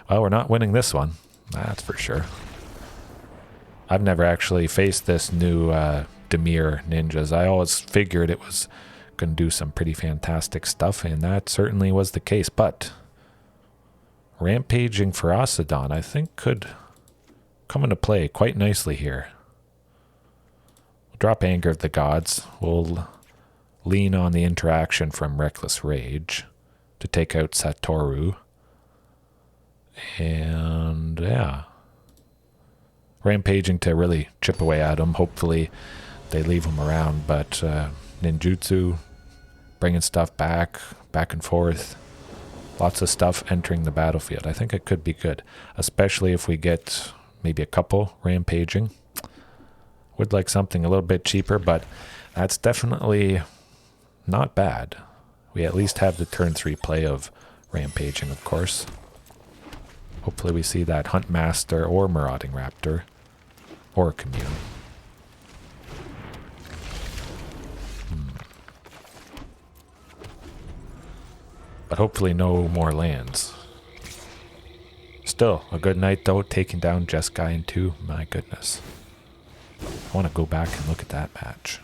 Well, we're not winning this one. That's for sure. I've never actually faced this new Demir ninjas. I always figured it was going to do some pretty fantastic stuff, and that certainly was the case. But Rampaging Ferocidon, I think, could come into play quite nicely here. We'll drop Anger of the Gods. We'll lean on the interaction from Reckless Rage to take out Satoru. And yeah, Rampaging to really chip away at him. Hopefully they leave him around, but ninjutsu, bringing stuff back and forth. Lots of stuff entering the battlefield. I think it could be good, especially if we get maybe a couple Rampaging. Would like something a little bit cheaper, but that's definitely not bad. We at least have the turn 3 play of Rampaging, of course. Hopefully we see that Huntmaster or Marauding Raptor or Commune. But hopefully no more lands. Still, a good night though, taking down Jeskai in 2. My goodness. I want to go back and look at that match.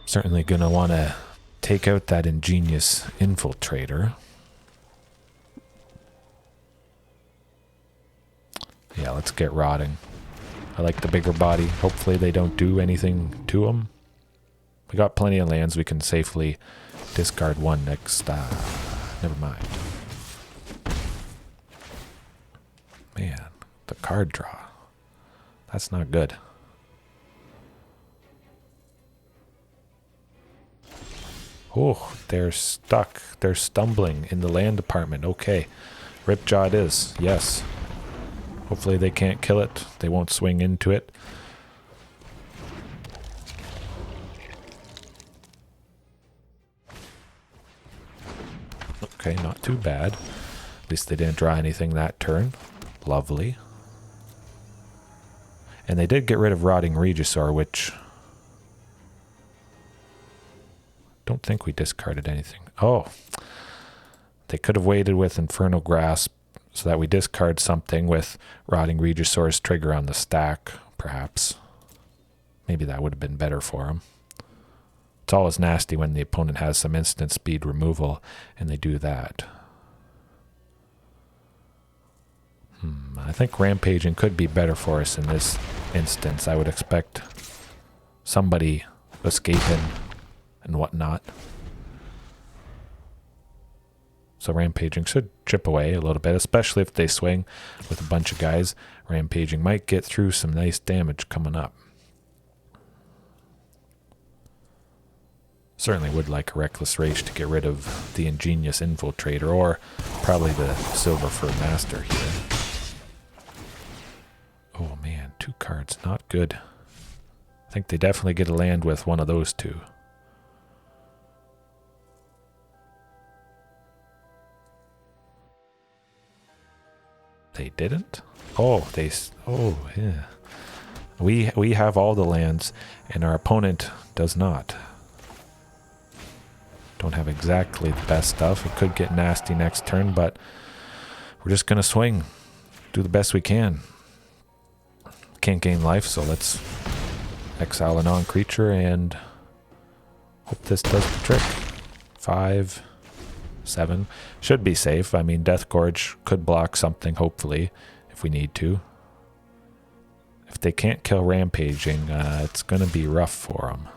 Certainly going to want to take out that ingenious infiltrator. Yeah, let's get Rotting. I like the bigger body. Hopefully they don't do anything to him. We got plenty of lands. We can safely discard one next. Never mind. Man, the card draw. That's not good. Oh, they're stuck. They're stumbling in the land department. Okay. Ripjaw it is. Yes. Hopefully they can't kill it. They won't swing into it. Okay, not too bad. At least they didn't draw anything that turn. Lovely. And they did get rid of Rotting Regisaur, which... don't think we discarded anything. Oh. They could have waited with Infernal Grasp so that we discard something with Rotting Regisaur's trigger on the stack, perhaps. Maybe that would have been better for him. It's always nasty when the opponent has some instant speed removal and they do that. I think Rampaging could be better for us in this instance. I would expect somebody escaping and whatnot. So Rampaging should chip away a little bit, especially if they swing with a bunch of guys. Rampaging might get through some nice damage coming up. Certainly would like a Reckless Rage to get rid of the ingenious infiltrator, or probably the Silver Fur Master here. Oh man, 2 cards, not good. I think they definitely get a land with one of those 2. They didn't? Oh, yeah. We have all the lands, and our opponent does not. Don't have exactly the best stuff. It could get nasty next turn, but we're just going to swing. Do the best we can. Can't gain life, so let's exile a non-creature and hope this does the trick. 5, 7. Should be safe. I mean, Deathgorge could block something, hopefully, if we need to. If they can't kill Rampaging, it's going to be rough for them.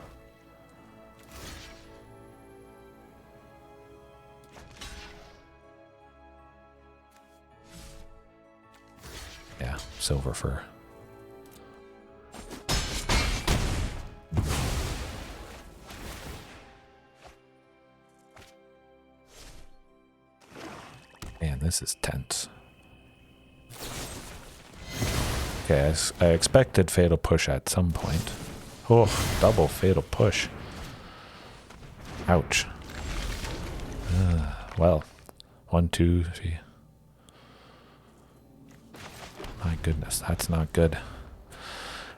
Yeah, Silver Fur. Man, this is tense. Okay, I expected Fatal Push at some point. Oh, double Fatal Push. Ouch. Well, 1, 2, 3. My goodness, that's not good.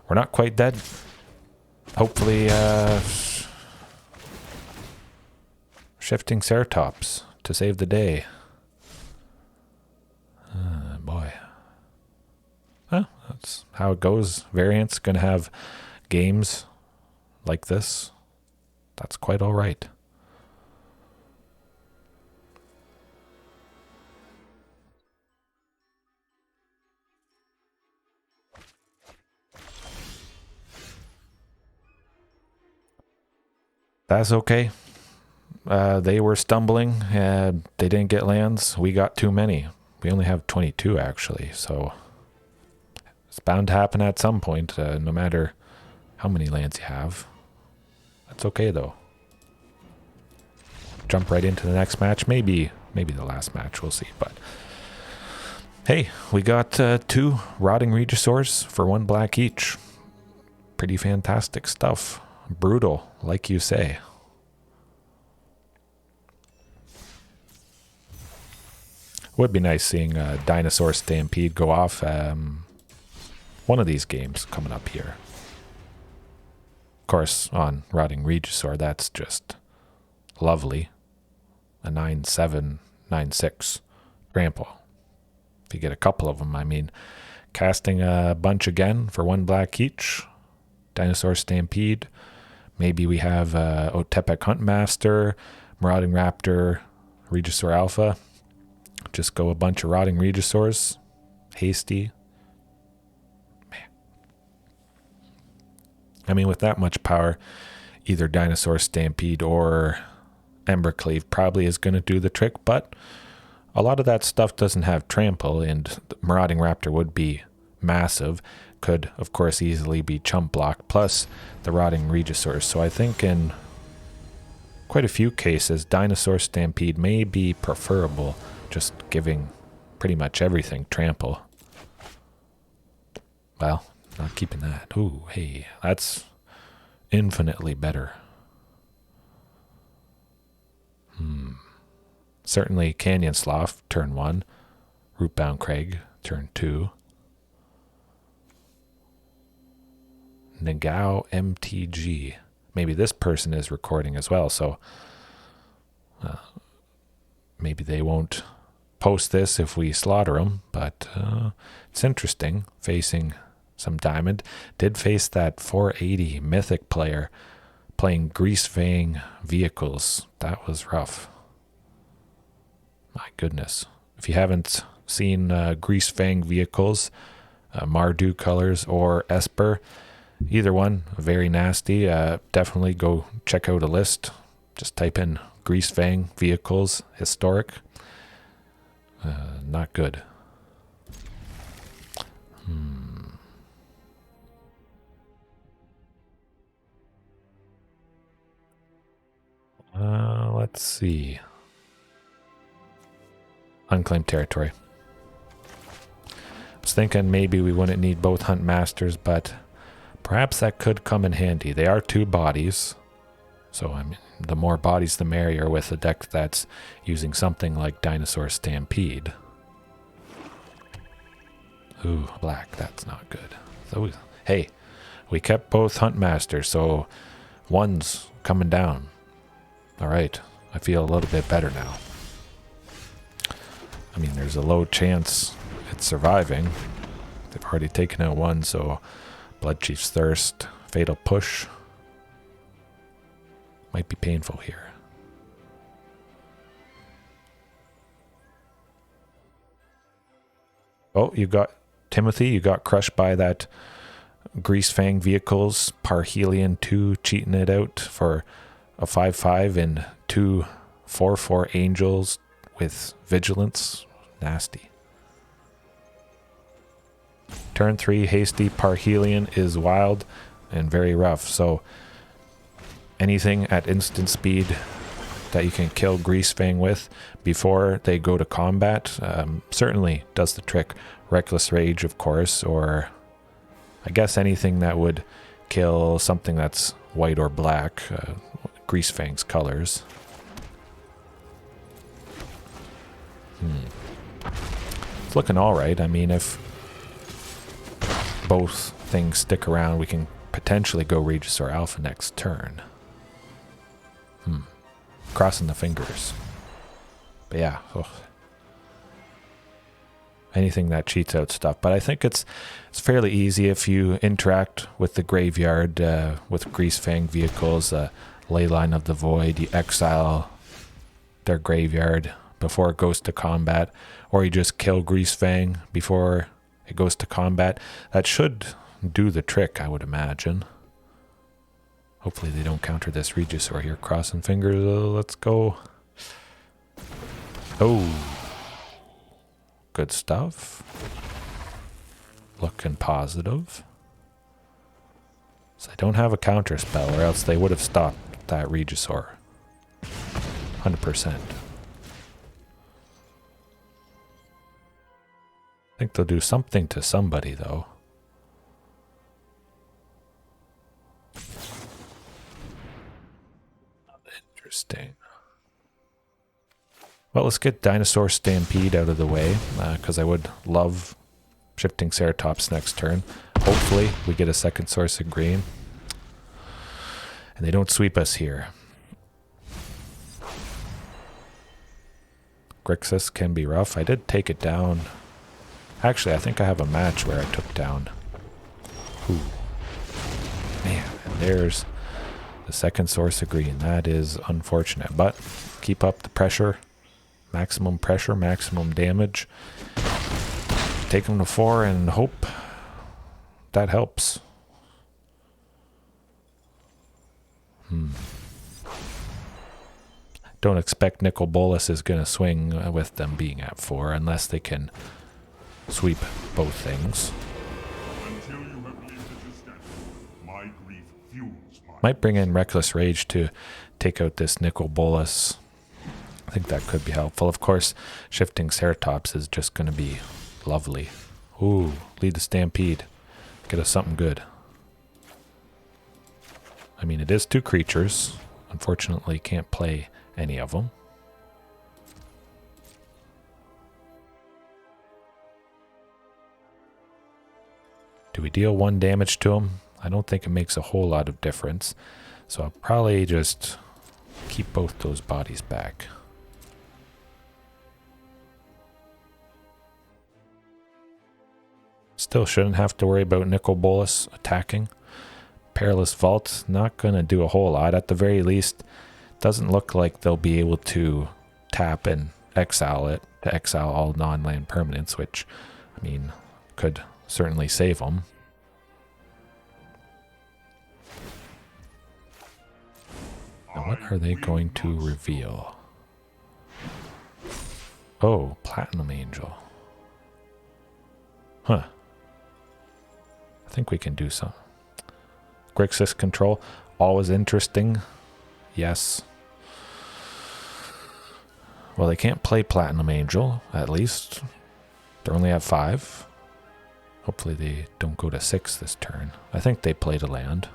We're not quite dead. Hopefully, Shifting Ceratops to save the day. Boy. Well, that's how it goes. Variant's gonna have games like this. That's quite alright. That's okay. They were stumbling. They didn't get lands. We got too many. We only have 22 actually, so it's bound to happen at some point, no matter how many lands you have. That's okay though. Jump right into the next match. Maybe the last match. We'll see. But hey, we got 2 Rotting Regisaurs for 1 black each. Pretty fantastic stuff. Brutal, like you say. Would be nice seeing Dinosaur Stampede go off one of these games coming up here. Of course, on Rotting Regisaur, that's just lovely. A 9/7, 9/6 trample. If you get a couple of them, I mean, casting a bunch again for 1 black each. Dinosaur Stampede. Maybe we have Otepec Huntmaster, Marauding Raptor, Regisaur Alpha. Just go a bunch of Rotting Regisaurs. Hasty. Man. I mean, with that much power, either Dinosaur Stampede or Embercleave probably is going to do the trick, but a lot of that stuff doesn't have trample, and Marauding Raptor would be massive. Could, of course, easily be chump block, plus the Rotting Regisaurs. So I think in quite a few cases, Dinosaur Stampede may be preferable, just giving pretty much everything trample. Well, not keeping that. Ooh, hey, that's infinitely better. Certainly Canyon Slough, turn 1. Rootbound Crag, turn 2. Nagao MtG. Maybe this person is recording as well, so maybe they won't post this if we slaughter them, but it's interesting. Facing some diamond. Did face that 480 mythic player playing Greasefang vehicles. That was rough. My goodness. If you haven't seen Greasefang vehicles, Mardu colors or Esper, either one, very nasty. Definitely go check out a list. Just type in Greasefang vehicles historic. Not good. Let's see. Unclaimed Territory. I was thinking maybe we wouldn't need both Huntmasters, but perhaps that could come in handy. They are 2 bodies, so I mean, the more bodies the merrier with a deck that's using something like Dinosaur Stampede. Ooh, black, that's not good. So, hey, we kept both Huntmasters, so 1's coming down. All right, I feel a little bit better now. I mean, there's a low chance it's surviving. They've already taken out 1, so Bloodchief's Thirst, Fatal Push. Might be painful here. Oh, you got Timothy. You got crushed by that Greasefang Vehicles, Parhelion 2, cheating it out for a 5/5 and 2 4/4 Angels with Vigilance. Nasty. Turn 3 Hasty Parhelion is wild and very rough. So anything at instant speed that you can kill Greasefang with before they go to combat certainly does the trick. Reckless Rage, of course, or I guess anything that would kill something that's white or black, Greasefang's colors. It's looking alright. I mean, if both things stick around, we can potentially go Regisaur Alpha next turn. Crossing the fingers. But yeah, anything that cheats out stuff. But I think it's fairly easy if you interact with the graveyard with Greasefang vehicles, Leyline of the Void. You exile their graveyard before it goes to combat, or you just kill Greasefang before it goes to combat. That should do the trick, I would imagine. Hopefully they don't counter this Regisaur here. Crossing fingers. Let's go. Oh. Good stuff. Looking positive. So I don't have a counter spell, or else they would have stopped that Regisaur. 100%. I think they'll do something to somebody, though. Interesting. Well, let's get Dinosaur Stampede out of the way, because I would love Shifting Ceratops next turn. Hopefully, we get a second source of green. And they don't sweep us here. Grixis can be rough. I did take it down. Actually, I think I have a match where I took down. Ooh. Man, and there's the second source of green. That is unfortunate, but keep up the pressure. Maximum pressure, maximum damage. Take them to 4 and hope that helps. Don't expect Nicol Bolas is going to swing with them being at 4 unless they can sweep both things. Until you have lived at this step, my grief fuels my... Might bring in Reckless Rage to take out this Nicol Bolas. I think that could be helpful. Of course, Shifting Ceratops is just going to be lovely. Ooh, lead the Stampede. Get us something good. I mean, it is 2 creatures. Unfortunately, can't play any of them. Do we deal 1 damage to him? I don't think it makes a whole lot of difference. So I'll probably just keep both those bodies back. Still shouldn't have to worry about Nicol Bolas attacking. Perilous Vault, not going to do a whole lot. At the very least, doesn't look like they'll be able to tap and exile it, to exile all non-land permanents, which, I mean, could certainly save them. Now, what are they going to reveal? Oh, Platinum Angel. Huh. I think we can do some. Grixis control, always interesting. Yes. Well, they can't play Platinum Angel, at least. They only have 5. Hopefully they don't go to 6 this turn. I think they played a land.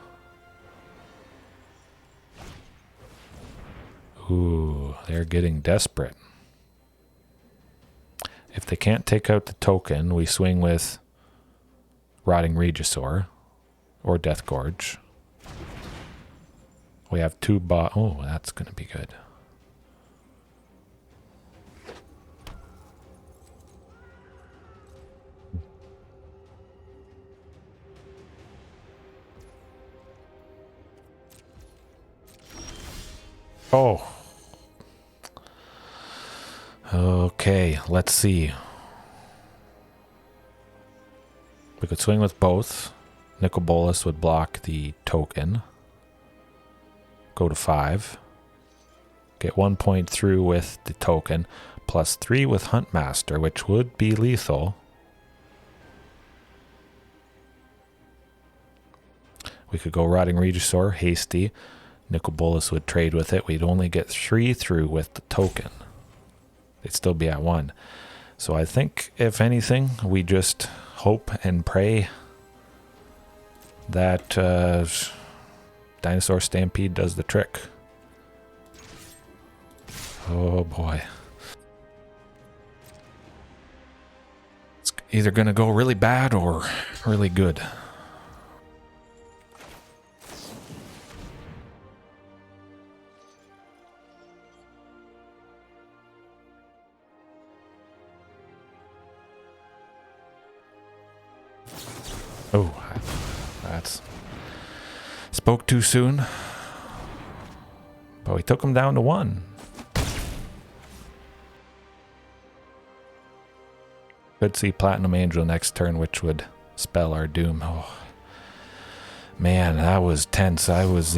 Ooh, they're getting desperate. If they can't take out the token, we swing with Rotting Regisaur or Deathgorge. We have 2 oh, that's going to be good. Oh. Okay, let's see. We could swing with both. Nicol Bolas would block the token. Go to 5. Get 1 point through with the token. Plus 3 with Huntmaster, which would be lethal. We could go Rotting Regisaur, hasty. Nicol Bolas would trade with it. We'd only get 3 through with the token. They'd still be at 1. So I think, if anything, we just hope and pray that Dinosaur Stampede does the trick. Oh boy. It's either going to go really bad or really good. Oh, that's... Spoke too soon. But we took him down to 1. Could see Platinum Angel next turn, which would spell our doom. Oh, man, that was tense. I was...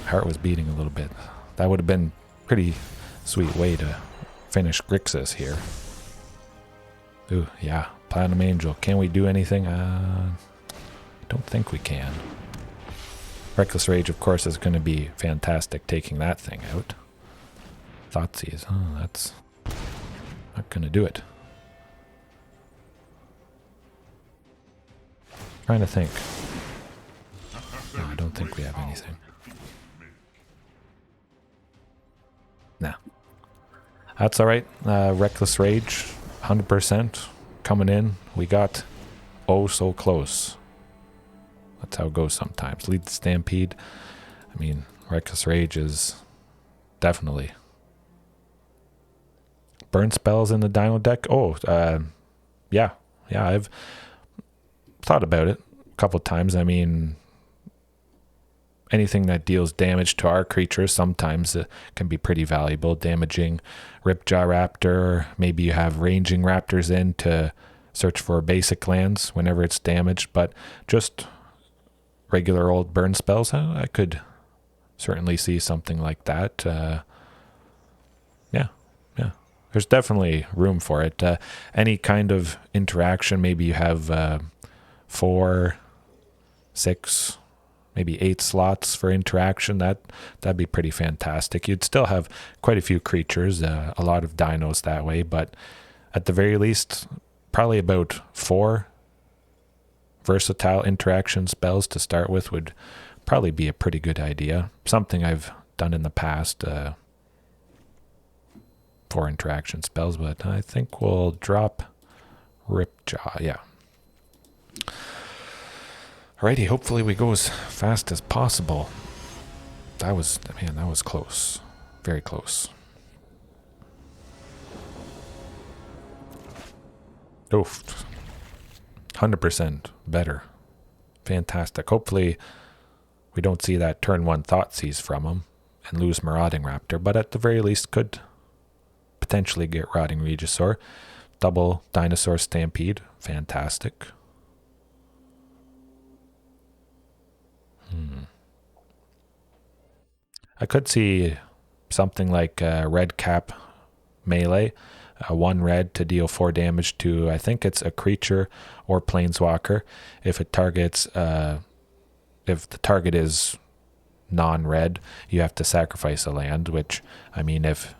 heart was beating a little bit. That would have been a pretty sweet way to finish Grixis here. Ooh, yeah. Platinum Angel. Can we do anything? I don't think we can. Reckless Rage, of course, is going to be fantastic taking that thing out. Thoughtseize. Oh, that's not going to do it. Trying to think. No, I don't think we have anything. Nah. That's alright. Reckless Rage, 100%. Coming in, we got oh so close. That's how it goes sometimes. Lead the Stampede. I mean, Reckless Rage is definitely. Burn spells in the Dino deck. Oh, yeah, I've thought about it a couple times. I mean, anything that deals damage to our creatures sometimes can be pretty valuable. Damaging Ripjaw Raptor. Maybe you have ranging raptors in to search for basic lands whenever it's damaged. But just regular old burn spells, I could certainly see something like that. Yeah. There's definitely room for it. Any kind of interaction, maybe you have 4, 6... maybe 8 slots for interaction. That'd be pretty fantastic. You'd still have quite a few creatures, a lot of dinos that way, but at the very least, probably about 4 versatile interaction spells to start with would probably be a pretty good idea. Something I've done in the past, 4 interaction spells, but I think we'll drop Ripjaw, yeah. Alrighty, hopefully we go as fast as possible. That was close. Very close. Oof. 100% better. Fantastic. Hopefully we don't see that turn 1 Thoughtseize from him and lose Marauding Raptor, but at the very least could potentially get Rotting Regisaur. Double Dinosaur Stampede. Fantastic. I could see something like red cap melee, 1 red to deal 4 damage to, I think it's a creature or planeswalker. If it targets, if the target is non-red, you have to sacrifice a land, which, I mean, if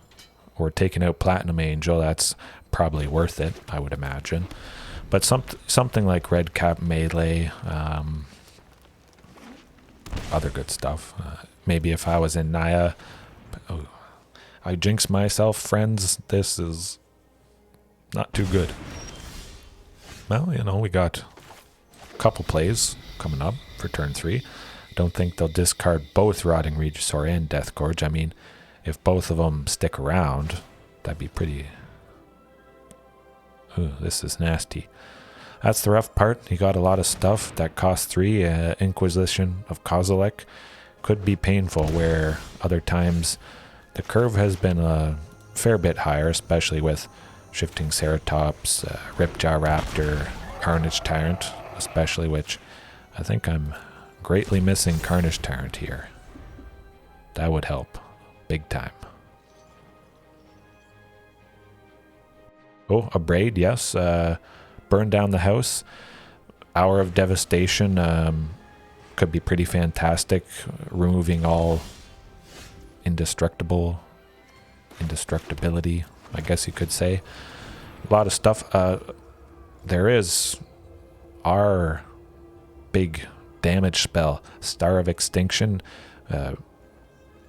we're taking out Platinum Angel, that's probably worth it, I would imagine. But something like red cap melee, other good stuff. Maybe if I was in Naya, oh, I jinx myself, friends. This is not too good. Well, you know, we got a couple plays coming up for turn 3. Don't think they'll discard both Rotting Regisaur and Deathgorge. I mean, if both of them stick around, that'd be pretty... Ooh, this is nasty. That's the rough part. You got a lot of stuff that costs 3. Inquisition of Kozilek could be painful, where other times the curve has been a fair bit higher, especially with Shifting Ceratops, Ripjaw Raptor, Carnage Tyrant, especially, which I think I'm greatly missing Carnage Tyrant here. That would help big time. Oh, a Braid, yes. Burn down the house. Hour of Devastation could be pretty fantastic. Removing all indestructibility, I guess you could say. A lot of stuff. There is our big damage spell, Star of Extinction.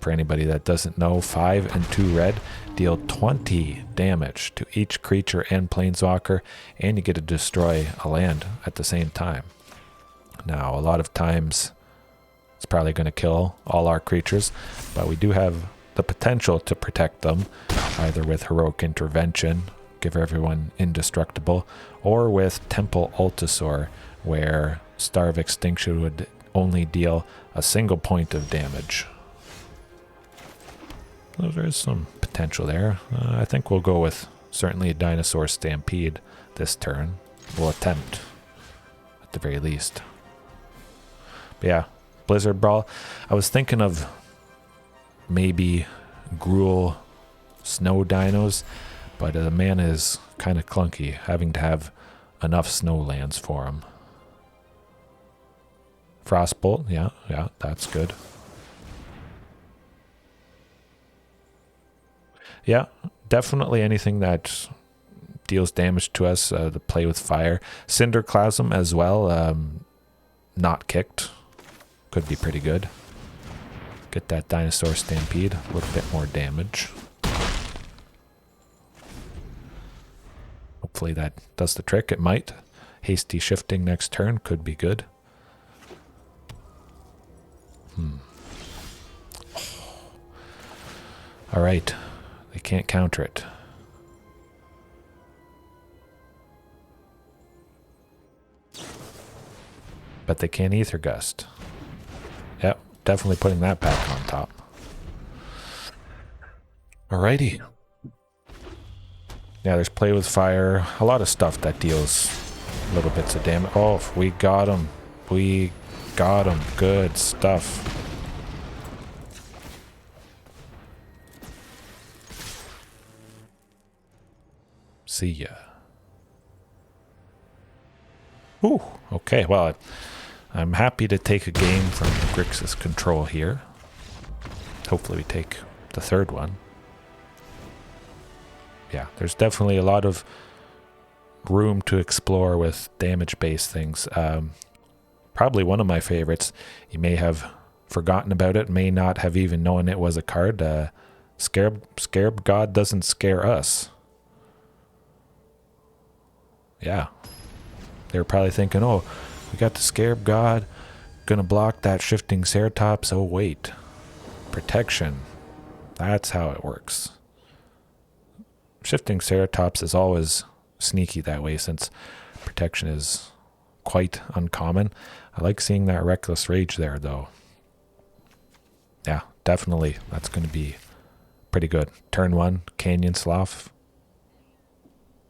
For anybody that doesn't know, 5 and 2 red, deal 20 damage to each creature and planeswalker, and you get to destroy a land at the same time. Now, a lot of times it's probably going to kill all our creatures, but we do have the potential to protect them, either with Heroic Intervention, give everyone indestructible, or with Temple Altasaur, where Star of Extinction would only deal a single point of damage. So there is some potential there. I think we'll go with certainly a Dinosaur Stampede this turn. We'll attempt, at the very least. But yeah, Blizzard Brawl. I was thinking of maybe Gruul Snow Dinos, but the mana is kind of clunky, having to have enough snow lands for them. Frostbolt, yeah, that's good. Yeah, definitely anything that deals damage to us, to play with fire. Cinderclasm as well, not kicked, could be pretty good. Get that Dinosaur Stampede, a little bit more damage. Hopefully that does the trick, it might. Hasty Shifting next turn could be good. Alright. They can't counter it. But they can Ether Gust. Yep, definitely putting that back on top. Alrighty. Yeah, there's Play with Fire. A lot of stuff that deals little bits of damage. Oh, we got him. We got him. Good stuff. See ya. Ooh, okay. Well, I'm happy to take a game from Grixis control here. Hopefully we take the third one. Yeah, there's definitely a lot of room to explore with damage-based things. Probably one of my favorites. You may have forgotten about it, may not have even known it was a card. Scarab God Doesn't Scare Us. Yeah. They were probably thinking, oh, we got the Scarab God, gonna block that Shifting Ceratops. Oh, wait. Protection. That's how it works. Shifting Ceratops is always sneaky that way, since protection is quite uncommon. I like seeing that Reckless Rage there, though. Yeah, definitely. That's going to be pretty good. Turn 1, Canyon Slough.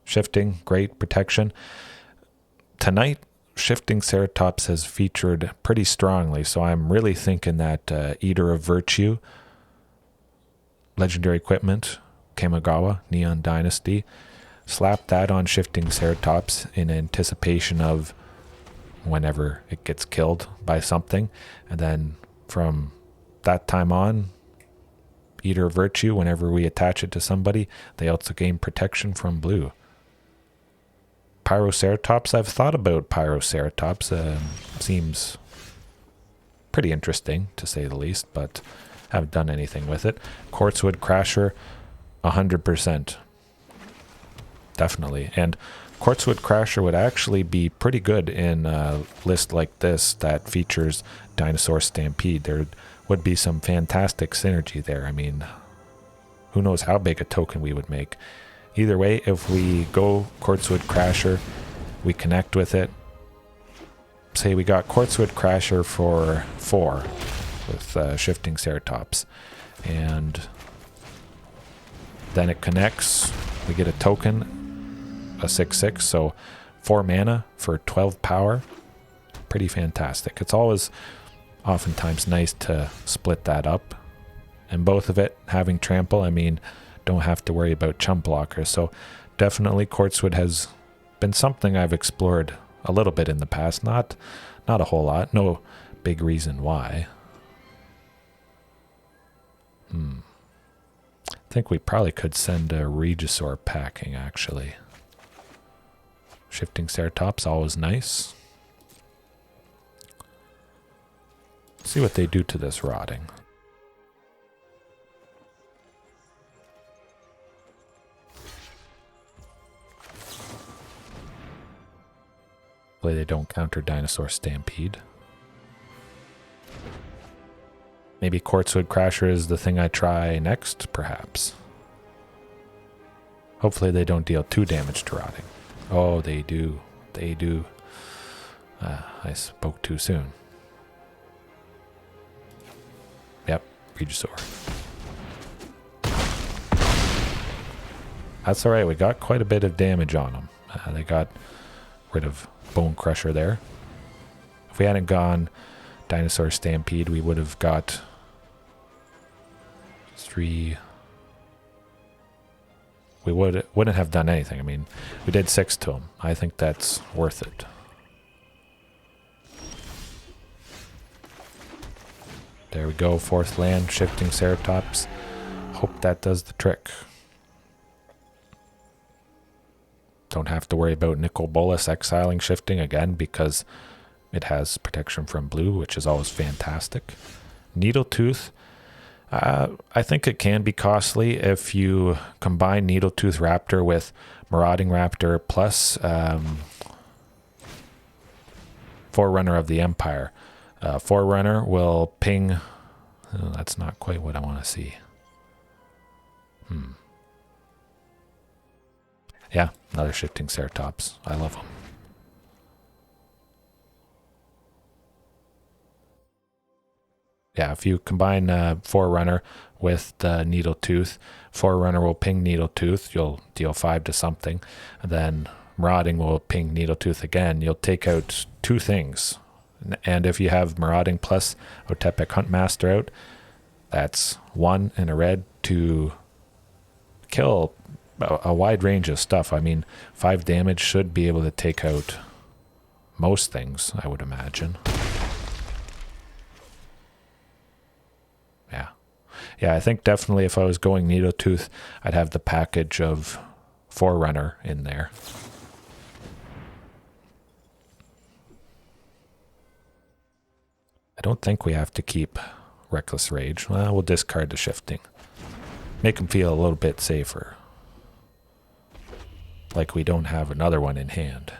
Shifting, great protection. Tonight, Shifting Ceratops has featured pretty strongly, so I'm really thinking that Eater of Virtue, Legendary Equipment, Kamigawa, Neon Dynasty, slap that on Shifting Ceratops in anticipation of whenever it gets killed by something, and then from that time on, Eater of Virtue, whenever we attach it to somebody, they also gain protection from blue. Pyroceratops, I've thought about Pyroceratops. Seems pretty interesting, to say the least, but haven't done anything with it. Quartzwood Crasher, 100%. Definitely. And Quartzwood Crasher would actually be pretty good in a list like this that features Dinosaur Stampede. There would be some fantastic synergy there. I mean, who knows how big a token we would make. Either way, if we go Quartzwood Crasher, we connect with it. Say we got Quartzwood Crasher for 4 with Shifting Ceratops. And then it connects. We get a token, a 6/6, so 4 mana for 12 power. Pretty fantastic. It's always oftentimes nice to split that up. And both of it having trample, I mean, don't have to worry about chump blockers. So definitely Quartzwood has been something I've explored a little bit in the past. Not a whole lot. No big reason why. I think we probably could send a Regisaur packing, actually. Shifting Ceratops, always nice. see what they do to this rotting. Hopefully they don't counter Dinosaur Stampede. Maybe Quartzwood Crasher is the thing I try next, perhaps. Hopefully they don't deal 2 damage to rotting. Oh, they do. They do. I spoke too soon. Yep, Regisaur. That's alright, we got quite a bit of damage on them. They got rid of Bone Crusher there. If we hadn't gone Dinosaur Stampede, we would have got 3. We wouldn't have done anything. I mean, we did 6 to him. I think that's worth it. There we go, 4th land, Shifting Ceratops. Hope that does the trick. Don't have to worry about Nicol Bolas exiling Shifting again because it has protection from blue, which is always fantastic. Needletooth. I think it can be costly if you combine Needletooth Raptor with Marauding Raptor plus Forerunner of the Empire. Forerunner will ping... Oh, that's not quite what I want to see. Yeah, another Shifting Ceratops. I love them. Yeah, if you combine Forerunner with Needletooth, Forerunner will ping Needletooth. You'll deal 5 to something. And then Marauding will ping Needletooth again. You'll take out 2 things. And if you have Marauding plus Otepec Huntmaster out, that's 1 in a red to kill a wide range of stuff. I mean, 5 damage should be able to take out most things, I would imagine. Yeah, I think definitely if I was going Needletooth, I'd have the package of Forerunner in there. I don't think we have to keep Reckless Rage. Well, we'll discard the Shifting. Make him feel a little bit safer. Like we don't have another one in hand.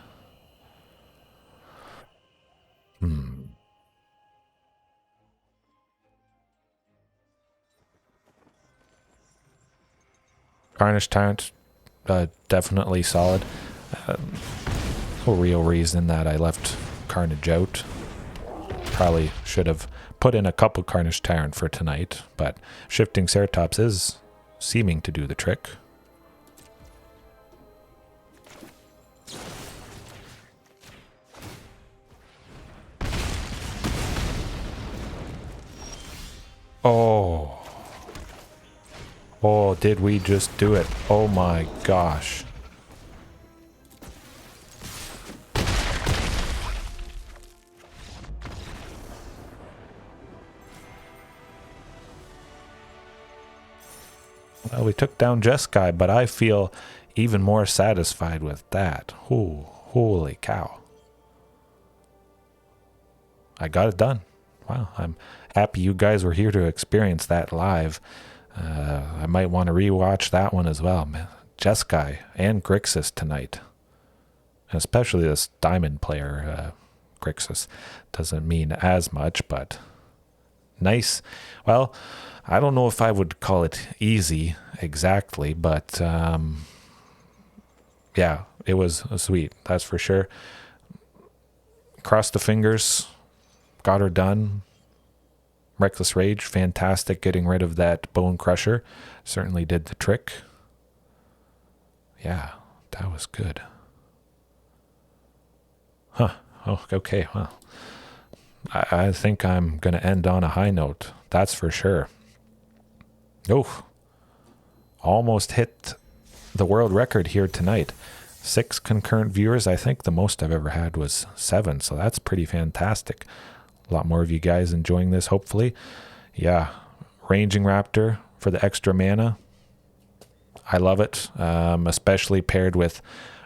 Carnage Tyrant, definitely solid. No real reason that I left Carnage out. Probably should have put in a couple Carnage Tyrant for tonight, but Shifting Ceratops is seeming to do the trick. Oh, did we just do it? Oh my gosh. Well, we took down Jeskai, but I feel even more satisfied with that. Ooh, holy cow. I got it done. Wow, I'm happy you guys were here to experience that live. I might want to rewatch that one as well. Man, Jeskai and Grixis tonight. Especially this diamond player, Grixis. Doesn't mean as much, but nice. Well, I don't know if I would call it easy exactly, but yeah, it was sweet. That's for sure. Cross the fingers. Got her done. Reckless Rage, fantastic getting rid of that Bone Crusher. Certainly did the trick. Yeah, that was good. Huh. Oh, okay, well. I think I'm going to end on a high note. That's for sure. Oh, almost hit the world record here tonight. 6 concurrent viewers. I think the most I've ever had was 7, so that's pretty fantastic. A lot more of you guys enjoying this, hopefully. Yeah, Ranging Raptor for the extra mana. I love it, especially paired with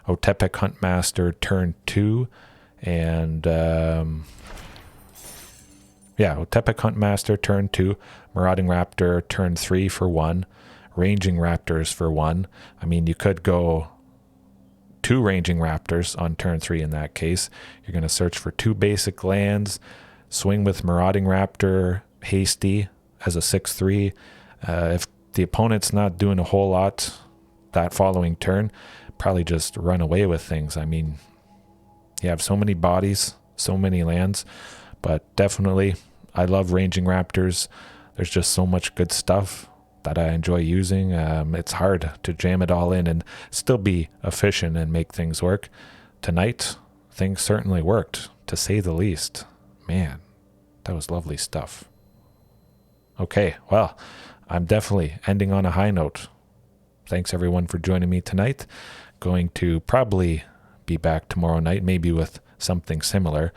Otepec Huntmaster turn 2 and yeah, Otepec Huntmaster turn 2, Marauding Raptor turn 3 for 1, Ranging Raptors for 1. I mean, you could go 2 Ranging Raptors on turn 3 in that case. You're going to search for 2 basic lands, swing with Marauding Raptor, Hasty as a 6/3. If the opponent's not doing a whole lot that following turn, probably just run away with things. I mean, you have so many bodies, so many lands, but definitely I love Ranging Raptors. There's just so much good stuff that I enjoy using. It's hard to jam it all in and still be efficient and make things work. Tonight, things certainly worked, to say the least. Man, that was lovely stuff. Okay, well, I'm definitely ending on a high note. Thanks everyone for joining me tonight. Going to probably be back tomorrow night, maybe with something similar.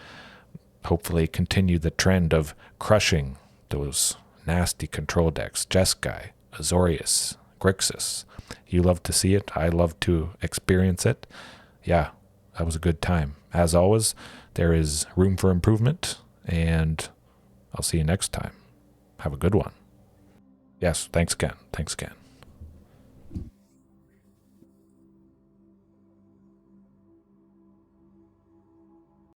Hopefully continue the trend of crushing those nasty control decks. Jeskai, Azorius, Grixis. You love to see it. I love to experience it. Yeah, that was a good time. As always, there is room for improvement, and I'll see you next time. Have a good one. Yes, thanks again. Thanks again.